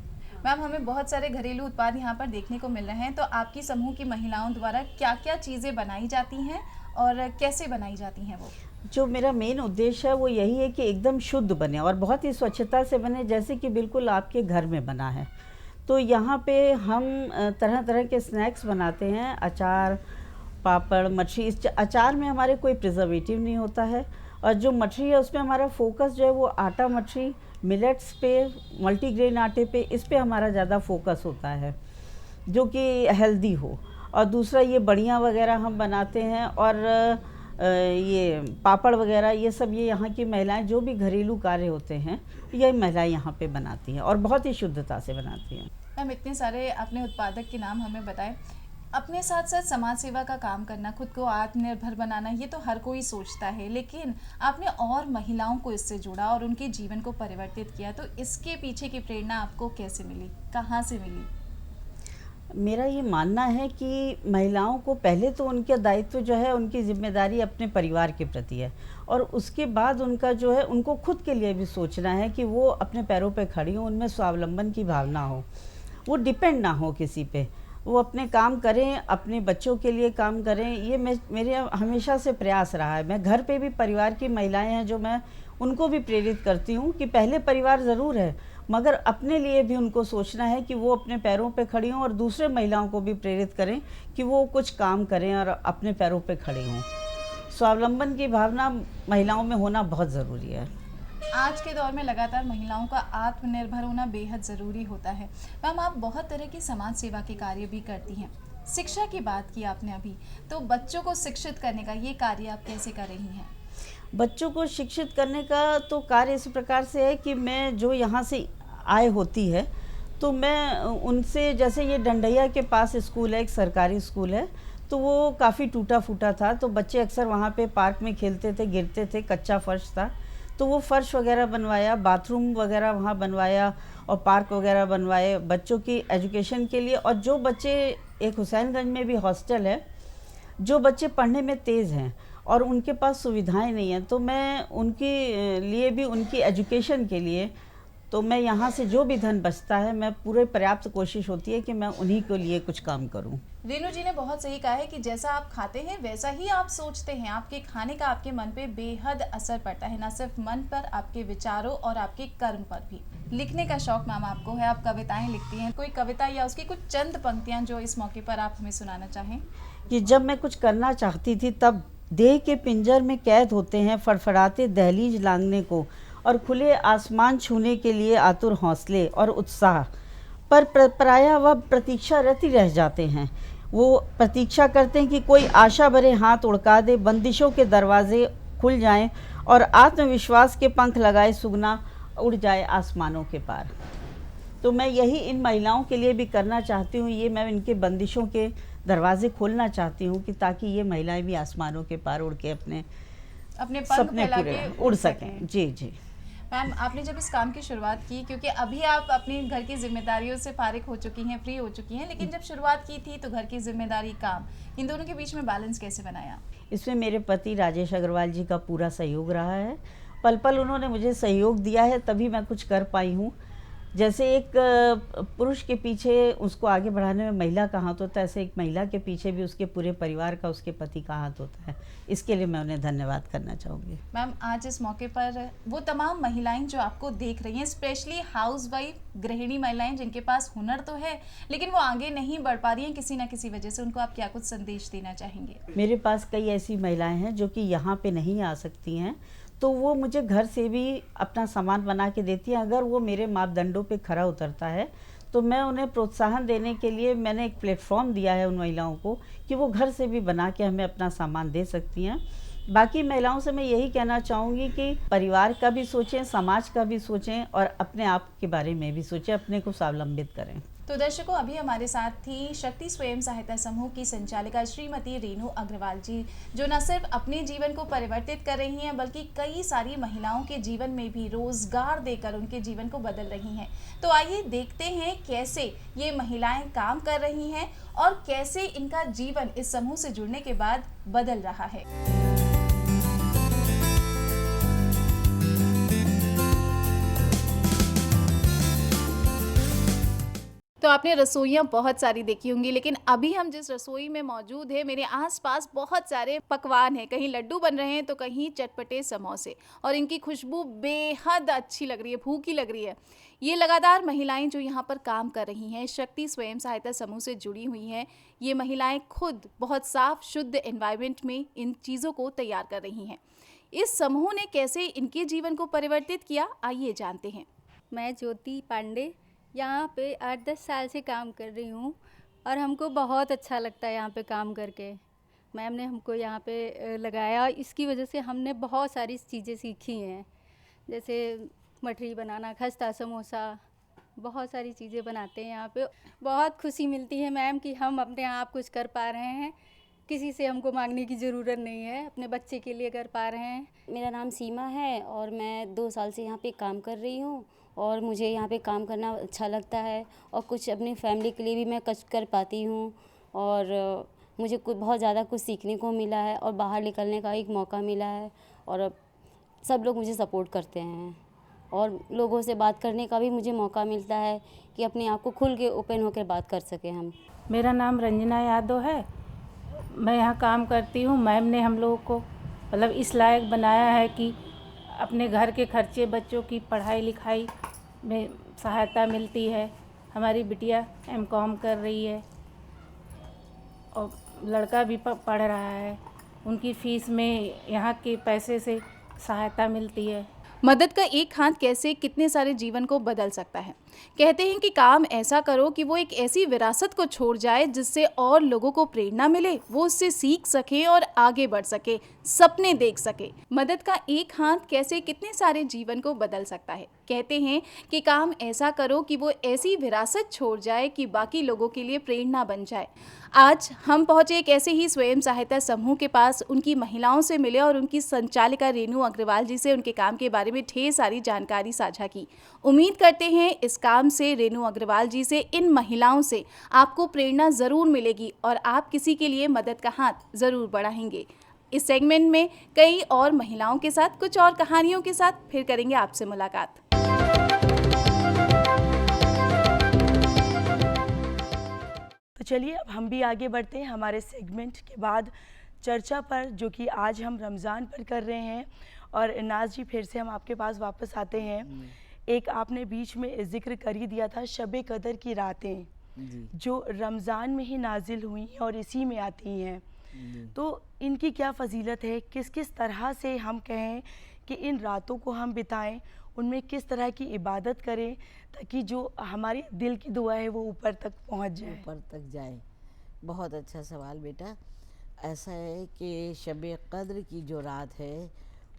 मैम, हमें बहुत सारे घरेलू उत्पाद यहाँ पर देखने को मिल रहे हैं, तो आपकी समूह की महिलाओं द्वारा क्या क्या चीज़ें बनाई जाती हैं और कैसे बनाई जाती हैं? वो जो मेरा मेन उद्देश्य है वो यही है कि एकदम शुद्ध बने और बहुत ही स्वच्छता से बने, जैसे कि बिल्कुल आपके घर में बना है। तो यहाँ पे हम तरह तरह के स्नैक्स बनाते हैं, अचार, पापड़, मछली। इस अचार में हमारे कोई प्रिजर्वेटिव नहीं होता है और जो मछली है उसमें हमारा फोकस जो है वो आटा मछली, मिलेट्स पे, मल्टीग्रेन आटे पे, इस पे हमारा ज़्यादा फोकस होता है जो कि हेल्दी हो। और दूसरा ये बड़ियाँ वगैरह हम बनाते हैं और ये पापड़ वगैरह, ये सब ये यहाँ की महिलाएं जो भी घरेलू कार्य होते हैं ये महिलाएं यहाँ पे बनाती हैं और बहुत ही शुद्धता से बनाती हैं। मैम, इतने सारे आपने उत्पादक के नाम हमें बताए, अपने साथ साथ समाज सेवा का काम करना, खुद को आत्मनिर्भर बनाना, ये तो हर कोई सोचता है, लेकिन आपने और महिलाओं को इससे जोड़ा और उनके जीवन को परिवर्तित किया, तो इसके पीछे की प्रेरणा आपको कैसे मिली, कहाँ से मिली? मेरा ये मानना है कि महिलाओं को पहले तो उनका दायित्व जो है, उनकी जिम्मेदारी अपने परिवार के प्रति है, और उसके बाद उनका जो है उनको खुद के लिए भी सोचना है कि वो अपने पैरों पे खड़ी हों, उनमें स्वावलंबन की भावना हो, वो डिपेंड ना हो किसी पे, वो अपने काम करें, अपने बच्चों के लिए काम करें। ये मेरे हमेशा से प्रयास रहा है। मैं घर पे भी परिवार की महिलाएं हैं जो मैं उनको भी प्रेरित करती हूँ कि पहले परिवार ज़रूर है, मगर अपने लिए भी उनको सोचना है कि वो अपने पैरों पे खड़ी हों, और दूसरे महिलाओं को भी प्रेरित करें कि वो कुछ काम करें और अपने पैरों पे खड़े हों। स्वावलंबन की भावना महिलाओं में होना बहुत ज़रूरी है। आज के दौर में लगातार महिलाओं का आत्मनिर्भर होना बेहद ज़रूरी होता है। मैम, आप बहुत तरह की समाज सेवा के कार्य भी करती हैं। शिक्षा की बात की आपने अभी, तो बच्चों को शिक्षित करने का ये कार्य आप कैसे कर रही हैं? बच्चों को शिक्षित करने का तो कार्य इस प्रकार से है कि मैं जो यहाँ से आय होती है तो मैं उनसे, जैसे ये डंडैया के पास स्कूल है, एक सरकारी स्कूल है, तो वो काफ़ी टूटा फूटा था, तो बच्चे अक्सर वहाँ पे पार्क में खेलते थे, गिरते थे, कच्चा फर्श था, तो वो फर्श वगैरह बनवाया, बाथरूम वगैरह वहाँ बनवाया और पार्क वगैरह बनवाए बच्चों की एजुकेशन के लिए। और जो बच्चे, एक हुसैनगंज में भी हॉस्टल है, जो बच्चे पढ़ने में तेज़ हैं और उनके पास सुविधाएं नहीं हैं, तो मैं उनके लिए भी, उनकी एजुकेशन के लिए, तो मैं यहाँ से जो भी धन बचता है, मैं पूरे पर्याप्त कोशिश होती है कि मैं उन्हीं के लिए कुछ काम करूँ। रेणु जी ने बहुत सही कहा है कि जैसा आप खाते हैं वैसा ही आप सोचते हैं। आपके खाने का आपके मन पे बेहद असर पड़ता है, न सिर्फ मन पर, आपके विचारों और आपके कर्म पर भी। लिखने का शौक मैम आपको है, आप कविताएं लिखती हैं। कोई कविता या उसकी कुछ चंद पंक्तियां जो इस मौके पर आप हमें सुनाना चाहें? कि जब मैं कुछ करना चाहती थी तब देह के पिंजर में कैद होते हैं फड़फड़ाते दहलीज लांघने को, और खुले आसमान छूने के लिए आतुर हौसले और उत्साह, पर प्रायः वह प्रतीक्षारत ही रह जाते हैं। वो प्रतीक्षा करते हैं कि कोई आशा भरे हाथ उड़का दे, बंदिशों के दरवाजे खुल जाएं और आत्मविश्वास के पंख लगाए सुगना उड़ जाए आसमानों के पार। तो मैं यही इन महिलाओं के लिए भी करना चाहती हूँ, ये मैं इनके बंदिशों के दरवाजे खोलना चाहती हूँ कि ताकि ये महिलाएं भी आसमानों के पार उड़ के अपने पंख सपने फैला पूरे के उड़ सकें। जी जी। मैम, आपने जब इस काम की शुरुआत की, क्योंकि अभी आप अपनी घर की जिम्मेदारियों से फारिग हो चुकी हैं, फ्री हो चुकी हैं, लेकिन जब शुरुआत की थी तो घर की जिम्मेदारी, काम, इन दोनों के बीच में बैलेंस कैसे बनाया? इसमें मेरे पति राजेश अग्रवाल जी का पूरा सहयोग रहा है। पल पल उन्होंने मुझे सहयोग दिया है, तभी मैं कुछ कर पाई हूँ। जैसे एक पुरुष के पीछे उसको आगे बढ़ाने में महिला का हाथ होता है, ऐसे एक महिला के पीछे भी उसके पूरे परिवार का, उसके पति का हाथ होता है। इसके लिए मैं उन्हें धन्यवाद करना चाहूँगी। मैम, आज इस मौके पर वो तमाम महिलाएं जो आपको देख रही हैं, स्पेशली हाउसवाइफ, गृहिणी महिलाएं जिनके पास हुनर तो है लेकिन वो आगे नहीं बढ़ पा रही हैं किसी ना किसी वजह से, उनको आप क्या कुछ संदेश देना चाहेंगे? मेरे पास कई ऐसी महिलाएं हैं जो कि यहाँ पे नहीं आ सकती हैं, तो वो मुझे घर से भी अपना सामान बना के देती हैं। अगर वो मेरे मापदंडों पे खरा उतरता है तो मैं उन्हें प्रोत्साहन देने के लिए मैंने एक प्लेटफॉर्म दिया है उन महिलाओं को कि वो घर से भी बना के हमें अपना सामान दे सकती हैं। बाकी महिलाओं से मैं यही कहना चाहूँगी कि परिवार का भी सोचें, समाज का भी सोचें और अपने आप के बारे में भी सोचें, अपने को स्वावलंबित करें। तो दर्शकों, अभी हमारे साथ थी शक्ति स्वयं सहायता समूह की संचालिका श्रीमती रेणु अग्रवाल जी, जो न सिर्फ अपने जीवन को परिवर्तित कर रही हैं बल्कि कई सारी महिलाओं के जीवन में भी रोजगार देकर उनके जीवन को बदल रही हैं। तो आइए देखते हैं कैसे ये महिलाएं काम कर रही हैं और कैसे इनका जीवन इस समूह से जुड़ने के बाद बदल रहा है। तो आपने रसोइयाँ बहुत सारी देखी होंगी, लेकिन अभी हम जिस रसोई में मौजूद है, मेरे आसपास बहुत सारे पकवान हैं। कहीं लड्डू बन रहे हैं तो कहीं चटपटे समोसे, और इनकी खुशबू बेहद अच्छी लग रही है, भूखी लग रही है। ये लगातार महिलाएं जो यहाँ पर काम कर रही हैं, शक्ति स्वयं सहायता समूह से जुड़ी हुई हैं। ये महिलाएं खुद बहुत साफ शुद्ध एनवायरनमेंट में इन चीज़ों को तैयार कर रही हैं। इस समूह ने कैसे इनके जीवन को परिवर्तित किया, आइए जानते हैं। मैं ज्योति पांडे यहाँ पे 8-10 साल से काम कर रही हूँ और हमको बहुत अच्छा लगता है यहाँ पे काम करके। मैम ने हमको यहाँ पे लगाया, इसकी वजह से हमने बहुत सारी चीज़ें सीखी हैं, जैसे मठरी बनाना, खस्ता, समोसा, बहुत सारी चीज़ें बनाते हैं यहाँ पे। बहुत खुशी मिलती है मैम कि हम अपने आप कुछ कर पा रहे हैं, किसी से हमको मांगने की ज़रूरत नहीं है, अपने बच्चे के लिए कर पा रहे हैं। मेरा नाम सीमा है और मैं 2 साल से यहाँ पे काम कर रही हूँ और मुझे यहाँ पे काम करना अच्छा लगता है और कुछ अपनी फैमिली के लिए भी मैं कुछ कर पाती हूँ और मुझे बहुत ज़्यादा कुछ सीखने को मिला है और बाहर निकलने का एक मौका मिला है और सब लोग मुझे सपोर्ट करते हैं और लोगों से बात करने का भी मुझे मौका मिलता है कि अपने आप को खुल के ओपन होकर बात कर सकें हम। मेरा नाम रंजना यादव है, मैं यहाँ काम करती हूँ। मैम ने हम लोगों को मतलब इस लायक बनाया है कि अपने घर के खर्चे, बच्चों की पढ़ाई लिखाई में सहायता मिलती है। हमारी बिटिया एमकॉम कर रही है और लड़का भी पढ़ रहा है, उनकी फ़ीस में यहाँ के पैसे से सहायता मिलती है। मदद का एक हाथ कैसे कितने सारे जीवन को बदल सकता है। कहते हैं कि काम ऐसा करो कि वो एक ऐसी विरासत को छोड़ जाए जिससे और लोगों को प्रेरणा मिले, वो उससे सीख सके और आगे बढ़ सके, सपने देख सके। मदद का एक हाथ कैसे कितने सारे जीवन को बदल सकता है। कहते हैं कि काम ऐसा करो कि वो ऐसी विरासत छोड़ जाए कि बाकी लोगों के लिए प्रेरणा बन जाए। आज हम पहुंचे एक ऐसे ही स्वयं सहायता समूह के पास, उनकी महिलाओं से मिले और उनकी संचालिका रेनू अग्रवाल जी से उनके काम के बारे में ढेर सारी जानकारी साझा की। उम्मीद करते हैं इस काम से, रेनू अग्रवाल जी से, इन महिलाओं से आपको प्रेरणा ज़रूर मिलेगी और आप किसी के लिए मदद का हाथ ज़रूर बढ़ाएंगे। इस सेगमेंट में कई और महिलाओं के साथ, कुछ और कहानियों के साथ फिर करेंगे आपसे मुलाकात। तो चलिए अब हम भी आगे बढ़ते हैं हमारे सेगमेंट के बाद चर्चा पर, जो कि आज हम रमज़ान पर कर रहे हैं। और नाज जी, फिर से हम आपके पास वापस आते हैं। एक आपने बीच में जिक्र कर ही दिया था शब कदर की रातें जो रमज़ान में ही नाजिल हुई हैं और इसी में आती हैं, तो इनकी क्या फ़जीलत है? किस किस तरह से हम कहें कि इन रातों को हम बिताएं, उनमें किस तरह की इबादत करें ताकि जो हमारी दिल की दुआ है वो ऊपर तक पहुंच जाए? ऊपर तक जाए। बहुत अच्छा सवाल बेटा। ऐसा है कि शब कद्र की जो रात है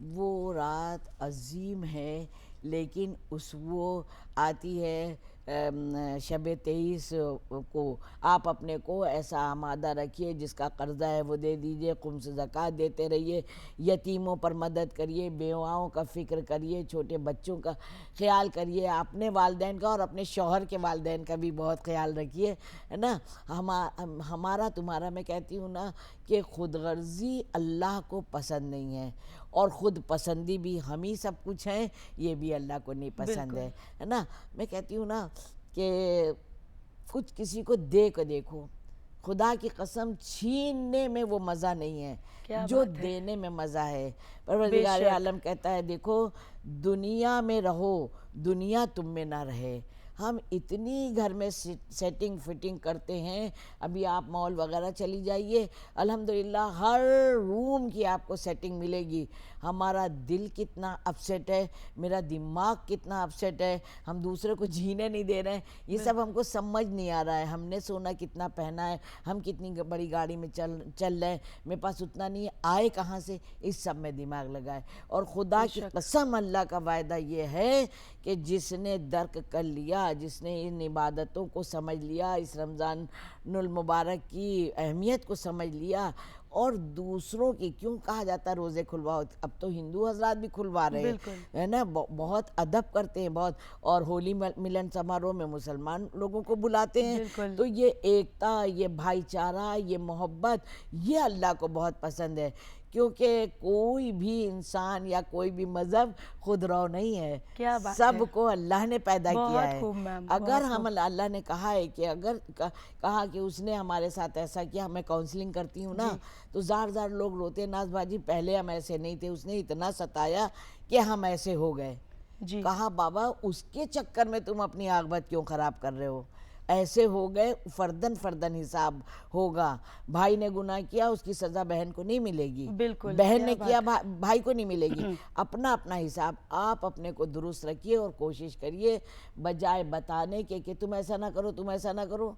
वो रात अजीम है, लेकिन वो आती है शब 23 को। आप अपने को ऐसा आमादा रखिए, जिसका कर्जा है वो दे दीजिए, खुम्स ज़कात देते रहिए, यतीमों पर मदद करिए, बेवाओं का फ़िक्र करिए, छोटे बच्चों का ख्याल करिए, अपने वालिदैन का और अपने शौहर के वालिदैन का भी बहुत ख्याल रखिए, है ना। हमारा तुम्हारा, मैं कहती हूँ ना कि खुदगर्जी अल्लाह को पसंद नहीं है और ख़ुद पसंदी भी हम ही सब कुछ हैं, ये भी अल्लाह को नहीं पसंद है ना। मैं कहती हूँ ना कि कुछ किसी को दे के देखो, खुदा की कसम छीनने में वो मज़ा नहीं है जो देने में मज़ा है। परवरदिगार आलम कहता है देखो दुनिया में रहो, दुनिया तुम में ना रहे। हम इतनी घर में सेटिंग फिटिंग करते हैं। अभी आप मॉल वगैरह चली जाइए, अल्हम्दुलिल्लाह हर रूम की आपको सेटिंग मिलेगी। हमारा दिल कितना अपसेट है, मेरा दिमाग कितना अपसेट है, हम दूसरे को जीने नहीं दे रहे हैं, ये सब हमको समझ नहीं आ रहा है। हमने सोना कितना पहना है, हम कितनी बड़ी गाड़ी में चल रहे हैं, मेरे पास उतना नहीं है, आए कहाँ से, इस सब में दिमाग लगाए। और खुदा की कसम अल्लाह का वायदा ये है कि जिसने दर्क कर लिया, जिसने इन इबादतों को समझ लिया, इस रमज़ानुल मुबारक की अहमियत को समझ लिया और दूसरों की, क्यों कहा जाता है रोज़े खुलवाओ, अब तो हिंदू हजरात भी खुलवा रहे हैं, है ना, बहुत अदब करते हैं बहुत। और होली मिलन समारोह में मुसलमान लोगों को बुलाते हैं। तो ये एकता, ये भाईचारा, ये मोहब्बत, ये अल्लाह को बहुत पसंद है, क्योंकि कोई भी इंसान या कोई भी मज़हब खुदरौ नहीं है। क्या बात सबको अल्लाह ने पैदा किया है। अगर हम, अल्लाह ने कहा है कि अगर कहा कि उसने हमारे साथ ऐसा किया, मैं काउंसलिंग करती हूँ ना, तो ज़ार लोग रोते हैं, नाज बाजी पहले हम ऐसे नहीं थे, उसने इतना सताया कि हम ऐसे हो गए। कहा बाबा उसके चक्कर में तुम अपनी आखिरत क्यों ख़राब कर रहे हो, ऐसे हो गए, फर्दन हिसाब होगा। भाई ने गुनाह किया, उसकी सज़ा बहन को नहीं मिलेगी, बहन ने किया भाई को नहीं मिलेगी। अपना अपना हिसाब आप अपने को दुरुस्त रखिए और कोशिश करिए, बजाय बताने के कि तुम ऐसा ना करो, तुम ऐसा ना करो,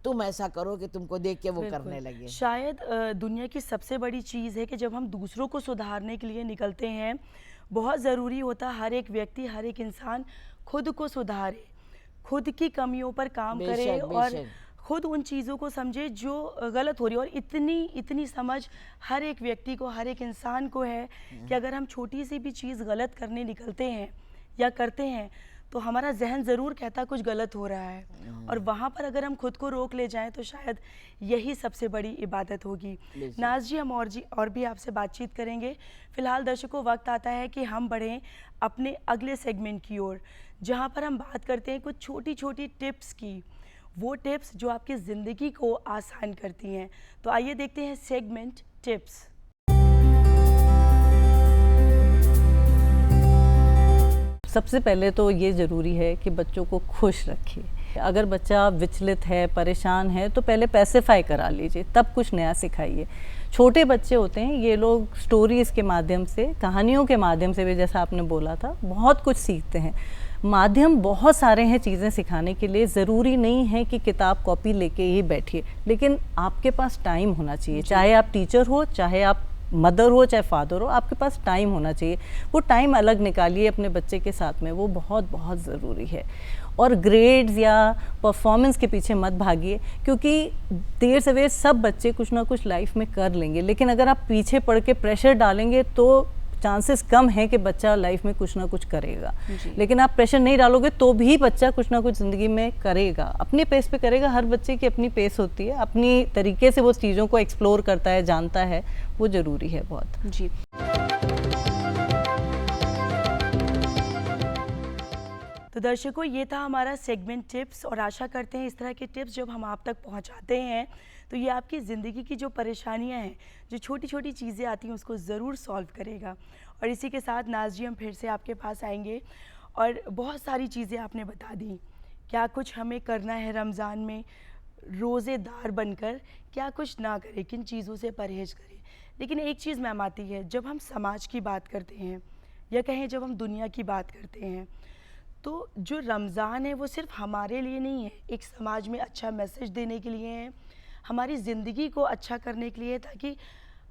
तुम ऐसा करो कि तुमको देख के वो करने लगे। शायद दुनिया की सबसे बड़ी चीज़ है कि जब हम दूसरों को सुधारने के लिए निकलते हैं, बहुत ज़रूरी होता है हर एक व्यक्ति, हर एक इंसान खुद को सुधारे, खुद की कमियों पर काम करे और खुद उन चीज़ों को समझे जो गलत हो रही है। और इतनी समझ हर एक व्यक्ति को, हर एक इंसान को है कि अगर हम छोटी सी भी चीज़ गलत करने निकलते हैं या करते हैं तो हमारा जहन ज़रूर कहता कुछ गलत हो रहा है, और वहाँ पर अगर हम खुद को रोक ले जाएं तो शायद यही सबसे बड़ी इबादत होगी। नाज जी, हम और भी आपसे बातचीत करेंगे। फ़िलहाल दर्शकों, वक्त आता है कि हम बढ़ें अपने अगले सेगमेंट की ओर, जहाँ पर हम बात करते हैं कुछ छोटी छोटी टिप्स की, वो टिप्स जो आपकी ज़िंदगी को आसान करती हैं। तो आइए देखते हैं सेगमेंट टिप्स। सबसे पहले तो ये ज़रूरी है कि बच्चों को खुश रखिए। अगर बच्चा विचलित है, परेशान है, तो पहले पैसिफाई करा लीजिए, तब कुछ नया सिखाइए। छोटे बच्चे होते हैं, ये लोग स्टोरीज़ के माध्यम से, कहानियों के माध्यम से भी, जैसा आपने बोला था, बहुत कुछ सीखते हैं। माध्यम बहुत सारे हैं चीज़ें सिखाने के लिए, ज़रूरी नहीं है कि किताब कॉपी लेके ही बैठिए, लेकिन आपके पास टाइम होना चाहिए। चाहे आप टीचर हो, चाहे आप मदर हो, चाहे फादर हो, आपके पास टाइम होना चाहिए। वो टाइम अलग निकालिए अपने बच्चे के साथ में, वो बहुत बहुत ज़रूरी है। और ग्रेड्स या परफॉर्मेंस के पीछे मत भागिए, क्योंकि देर सवेर सब बच्चे कुछ ना कुछ लाइफ में कर लेंगे, लेकिन अगर आप पीछे पड़ के प्रेशर डालेंगे तो चांसेस कम है कि बच्चा लाइफ में कुछ ना कुछ करेगा। लेकिन आप प्रेशर नहीं डालोगे तो भी बच्चा कुछ ना कुछ ज़िंदगी में करेगा, अपने पेस पे करेगा। हर बच्चे की अपनी पेस होती है, अपनी तरीके से वो चीज़ों को एक्सप्लोर करता है, जानता है, वो ज़रूरी है बहुत। जी। तो दर्शकों, ये था हमारा सेगमेंट टिप्स, और आशा करते हैं इस तरह के टिप्स जब हम आप तक पहुंचाते हैं तो ये आपकी ज़िंदगी की जो परेशानियां हैं, जो छोटी छोटी चीज़ें आती हैं, उसको ज़रूर सॉल्व करेगा। और इसी के साथ नाज जी, हम फिर से आपके पास आएंगे, और बहुत सारी चीज़ें आपने बता दी, क्या कुछ हमें करना है रमज़ान में, रोज़ेदार बनकर क्या कुछ ना करें, किन चीज़ों से परहेज़ करें। लेकिन एक चीज़ मैम आती है, जब हम समाज की बात करते हैं, या कहें जब हम दुनिया की बात करते हैं, तो जो रमज़ान है वो सिर्फ हमारे लिए नहीं है, एक समाज में अच्छा मैसेज देने के लिए है, हमारी ज़िंदगी को अच्छा करने के लिए, ताकि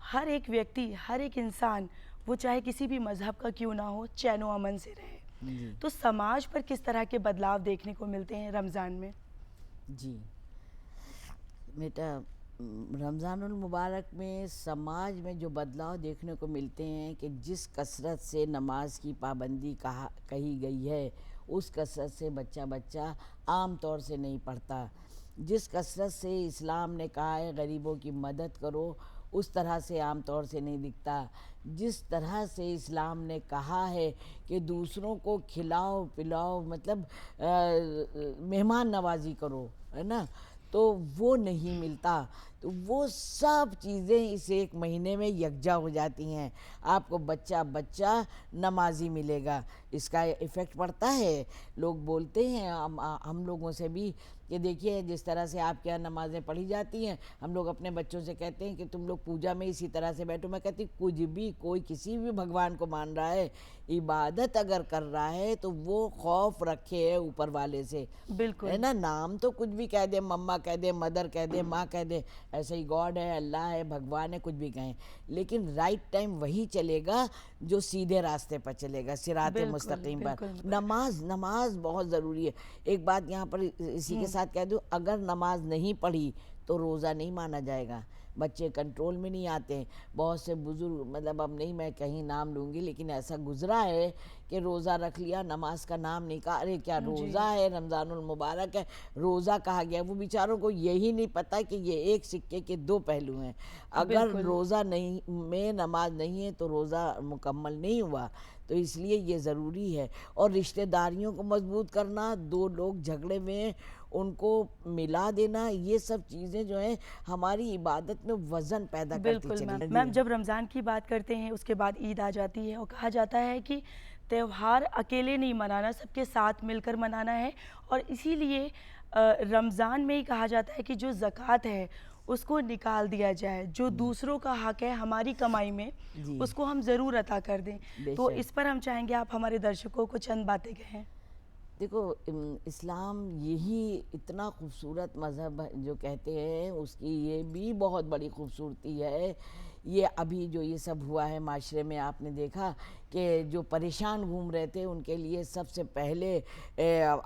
हर एक व्यक्ति, हर एक इंसान, वो चाहे किसी भी मज़हब का क्यों ना हो, चैनो अमन से रहे। तो समाज पर किस तरह के बदलाव देखने को मिलते हैं रमज़ान में? जी बेटा, रमज़ानुल मुबारक में समाज में जो बदलाव देखने को मिलते हैं कि जिस कसरत से नमाज की पाबंदी कही गई है, उस कसरत से बच्चा आम तौर से नहीं पढ़ता। जिस कसरत से इस्लाम ने कहा है गरीबों की मदद करो, उस तरह से आम तौर से नहीं दिखता। जिस तरह से इस्लाम ने कहा है कि दूसरों को खिलाओ पिलाओ, मतलब मेहमान नवाजी करो, है ना, तो वो नहीं मिलता। तो वो सब चीज़ें इस एक महीने में यकजा हो जाती हैं। आपको बच्चा नमाजी मिलेगा, इसका इफ़ेक्ट पड़ता है। लोग बोलते हैं हम लोगों से भी कि देखिए जिस तरह से आपके यहाँ नमाज़ें पढ़ी जाती हैं, हम लोग अपने बच्चों से कहते हैं कि तुम लोग पूजा में इसी तरह से बैठो। मैं कहती कुछ भी, कोई किसी भी भगवान को मान रहा है, इबादत अगर कर रहा है तो वो खौफ रखे है ऊपर वाले से, बिल्कुल, है ना। नाम तो कुछ भी कह दे, मम्मा कह दे, मदर कह दे, माँ कह दे, ऐसे ही गॉड है, अल्लाह है, भगवान है, कुछ भी कहें, लेकिन राइट टाइम वही चलेगा जो सीधे रास्ते पर चलेगा, सिराते मुस्तकीम पर। नमाज बहुत ज़रूरी है। एक बात यहाँ पर इसी के साथ कह दूँ, अगर नमाज नहीं पढ़ी तो रोज़ा नहीं माना जाएगा। बच्चे कंट्रोल में नहीं आते। बहुत से बुजुर्ग, मतलब अब नहीं मैं कहीं नाम लूँगी, लेकिन ऐसा गुजरा है कि रोज़ा रख लिया, नमाज का नाम नहीं कहा, अरे क्या रोज़ा है, रमज़ानुल मुबारक है, रोज़ा कहा गया। वो बेचारों को यही नहीं पता कि ये एक सिक्के के दो पहलू हैं। अगर रोज़ा नहीं में नमाज नहीं है तो रोज़ा मुकम्मल नहीं हुआ। तो इसलिए ये ज़रूरी है। और रिश्तेदारियों को मजबूत करना, दो लोग झगड़े में उनको मिला देना, ये सब चीज़ें जो हैं हमारी इबादत में वज़न पैदा करती चली। बिल्कुल मैम, जब रमज़ान की बात करते हैं उसके बाद ईद आ जाती है, और कहा जाता है कि त्यौहार अकेले नहीं मनाना, सबके साथ मिलकर मनाना है। और इसीलिए रमज़ान में ही कहा जाता है कि जो ज़कात है उसको निकाल दिया जाए, जो दूसरों का हक है हमारी कमाई में, उसको हम ज़रूर अता कर दें। तो इस पर हम चाहेंगे आप हमारे दर्शकों को चंद बातें कहें। देखो, इस्लाम यही इतना खूबसूरत मज़हब जो कहते हैं, उसकी ये भी बहुत बड़ी खूबसूरती है। ये अभी जो ये सब हुआ है माशरे में, आपने देखा कि जो परेशान घूम रहे थे उनके लिए सबसे पहले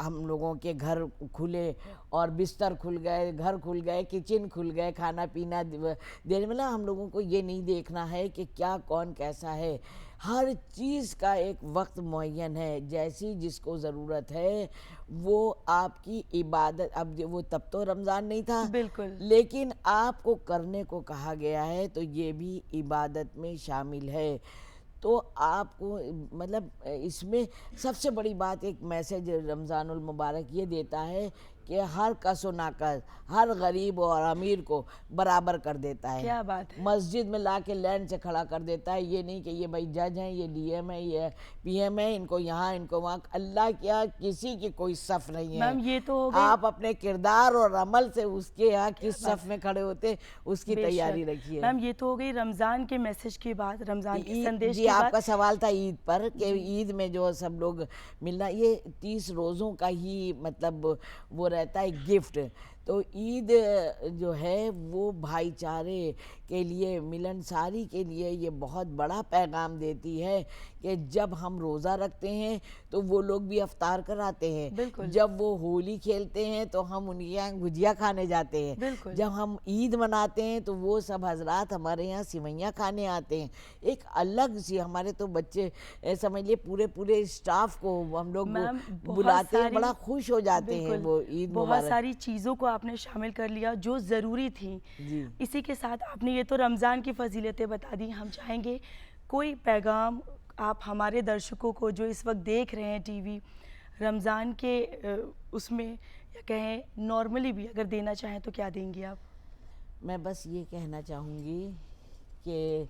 हम लोगों के घर खुले और बिस्तर खुल गए, घर खुल गए, किचन खुल गए, खाना पीना देने। मतलब हम लोगों को ये नहीं देखना है कि क्या कौन कैसा है, हर चीज़ का एक वक्त मुअय्यन है, जैसी जिसको ज़रूरत है वो आपकी इबादत। अब वो तब तो रमज़ान नहीं था, बिल्कुल। लेकिन आपको करने को कहा गया है, तो ये भी इबादत में शामिल है। तो आपको मतलब इसमें सबसे बड़ी बात, एक मैसेज रमज़ानुल मुबारक ये देता है कि हर कस व नाकस, हर गरीब और अमीर को बराबर कर देता है। क्या बात है। मस्जिद में ला के लाइन से खड़ा कर देता है। ये नहीं कि ये भाई जज हैं, ये डीएम है, ये पीएम है, इनको यहाँ इनको वहाँ। अल्लाह क्या, किसी की कोई सफ़ नहीं है। मैम ये तो हो गई, आप अपने किरदार और अमल से उसके यहाँ किस सफ़ में खड़े होते उसकी बेशक। तैयारी रखिए। मैम ये तो हो गई रमज़ान के मैसेज की बात, रमज़ान के संदेश जी, की आपका बात। सवाल था ईद पर कि ईद में जो सब लोग मिलना, ये 30 रोज़ों का ही मतलब वो रहता है गिफ्ट। तो ईद जो है वो भाईचारे के लिए, मिलनसारी के लिए ये बहुत बड़ा पैगाम देती है कि जब हम रोज़ा रखते हैं तो वो लोग भी अफ्तार कराते हैं। बिल्कुल। जब वो होली खेलते हैं तो हम उनके यहाँ गुजिया खाने जाते हैं। बिल्कुल। जब हम ईद मनाते हैं तो वो सब हजरात हमारे यहाँ सिवैयाँ खाने आते हैं। एक अलग सी, हमारे तो बच्चे समझ लिए पूरे स्टाफ को हम लोग मैम, बहुत बुलाते हैं, सारी- बड़ा खुश हो जाते हैं बिल्कुल, वो ईद बहुत मुबारक। सारी चीज़ों को आपने शामिल कर लिया जो ज़रूरी थी। जी। इसी के साथ आपने ये तो रमज़ान की फजीलतें बता दी, हम चाहेंगे कोई पैगाम आप हमारे दर्शकों को जो इस वक्त देख रहे हैं टीवी, रमज़ान के उसमें या कहें नॉर्मली भी अगर देना चाहें तो क्या देंगी आप? मैं बस ये कहना चाहूँगी कि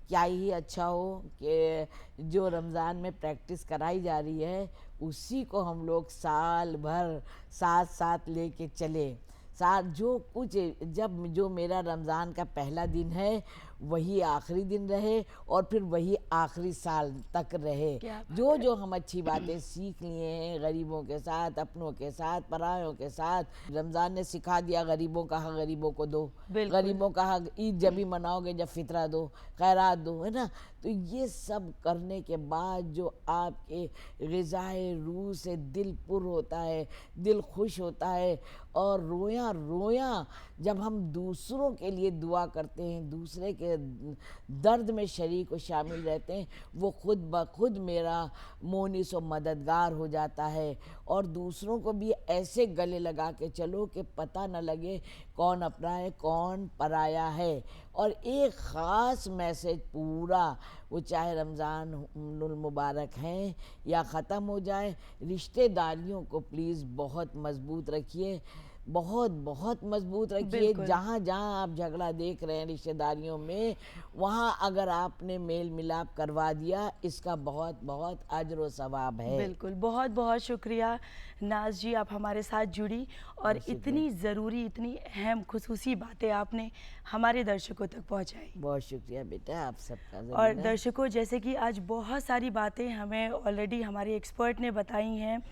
क्या ही अच्छा हो कि जो रमज़ान में प्रैक्टिस कराई जा रही है उसी को हम लोग साल भर साथ साथ लेके चले। साथ जो कुछ, जब जो मेरा रमज़ान का पहला दिन है वही आखिरी दिन रहे और फिर वही आखिरी साल तक रहे। जो जो हम अच्छी बातें सीख लिए हैं गरीबों के साथ, अपनों के साथ, परायों के साथ, रमज़ान ने सिखा दिया गरीबों का हक गरीबों को दो, गरीबों का हक ईद जब भी मनाओगे जब फितरा दो, खैरात दो, है ना। तो ये सब करने के बाद जो आपके ग़िज़ाए रूह से दिल पुर होता है, दिल खुश होता है, और रोया रोया जब हम दूसरों के लिए दुआ करते हैं, दूसरे के दर्द में शरीक और शामिल रहते हैं, वो खुद ब खुद मेरा मोनिस और मददगार हो जाता है। और दूसरों को भी ऐसे गले लगा के चलो कि पता न लगे कौन अपना है कौन पराया है। और एक ख़ास मैसेज पूरा, वो चाहे रमज़ानुल मुबारक हैं या ख़त्म हो जाए, रिश्तेदारियों को प्लीज़ बहुत मज़बूत रखिए, बहुत बहुत मजबूत रखिए। जहाँ जहाँ आप झगड़ा देख रहे हैं रिश्तेदारियों में, वहाँ अगर आपने मेल मिलाप करवा दिया, इसका बहुत बहुत अज्र व सवाब है। बिल्कुल, बहुत बहुत शुक्रिया नाज जी, आप हमारे साथ जुड़ी और इतनी ज़रूरी, इतनी अहम खुसूसी बातें आपने हमारे दर्शकों तक पहुँचाई। बहुत शुक्रिया बेटा आप सबका। और दर्शकों, जैसे कि आज बहुत सारी बातें हमें ऑलरेडी हमारे एक्सपर्ट ने बताई हैं,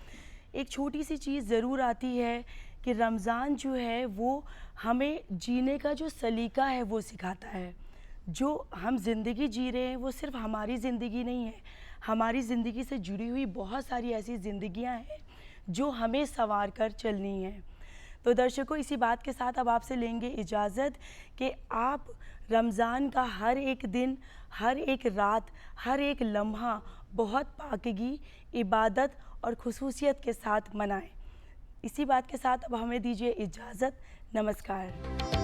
एक छोटी सी चीज़ ज़रूर आती है कि रमज़ान जो है वो हमें जीने का जो सलीका है वो सिखाता है। जो हम ज़िंदगी जी रहे हैं वो सिर्फ हमारी ज़िंदगी नहीं है, हमारी ज़िंदगी से जुड़ी हुई बहुत सारी ऐसी ज़िंदगियां हैं जो हमें संवार कर चलनी हैं। तो दर्शकों, इसी बात के साथ अब आपसे लेंगे इजाज़त कि आप रमज़ान का हर एक दिन, हर एक रात, हर एक लम्हा बहुत पाकीगी, इबादत और खुसूसियत के साथ मनाएं। इसी बात के साथ अब हमें दीजिए इजाज़त। नमस्कार।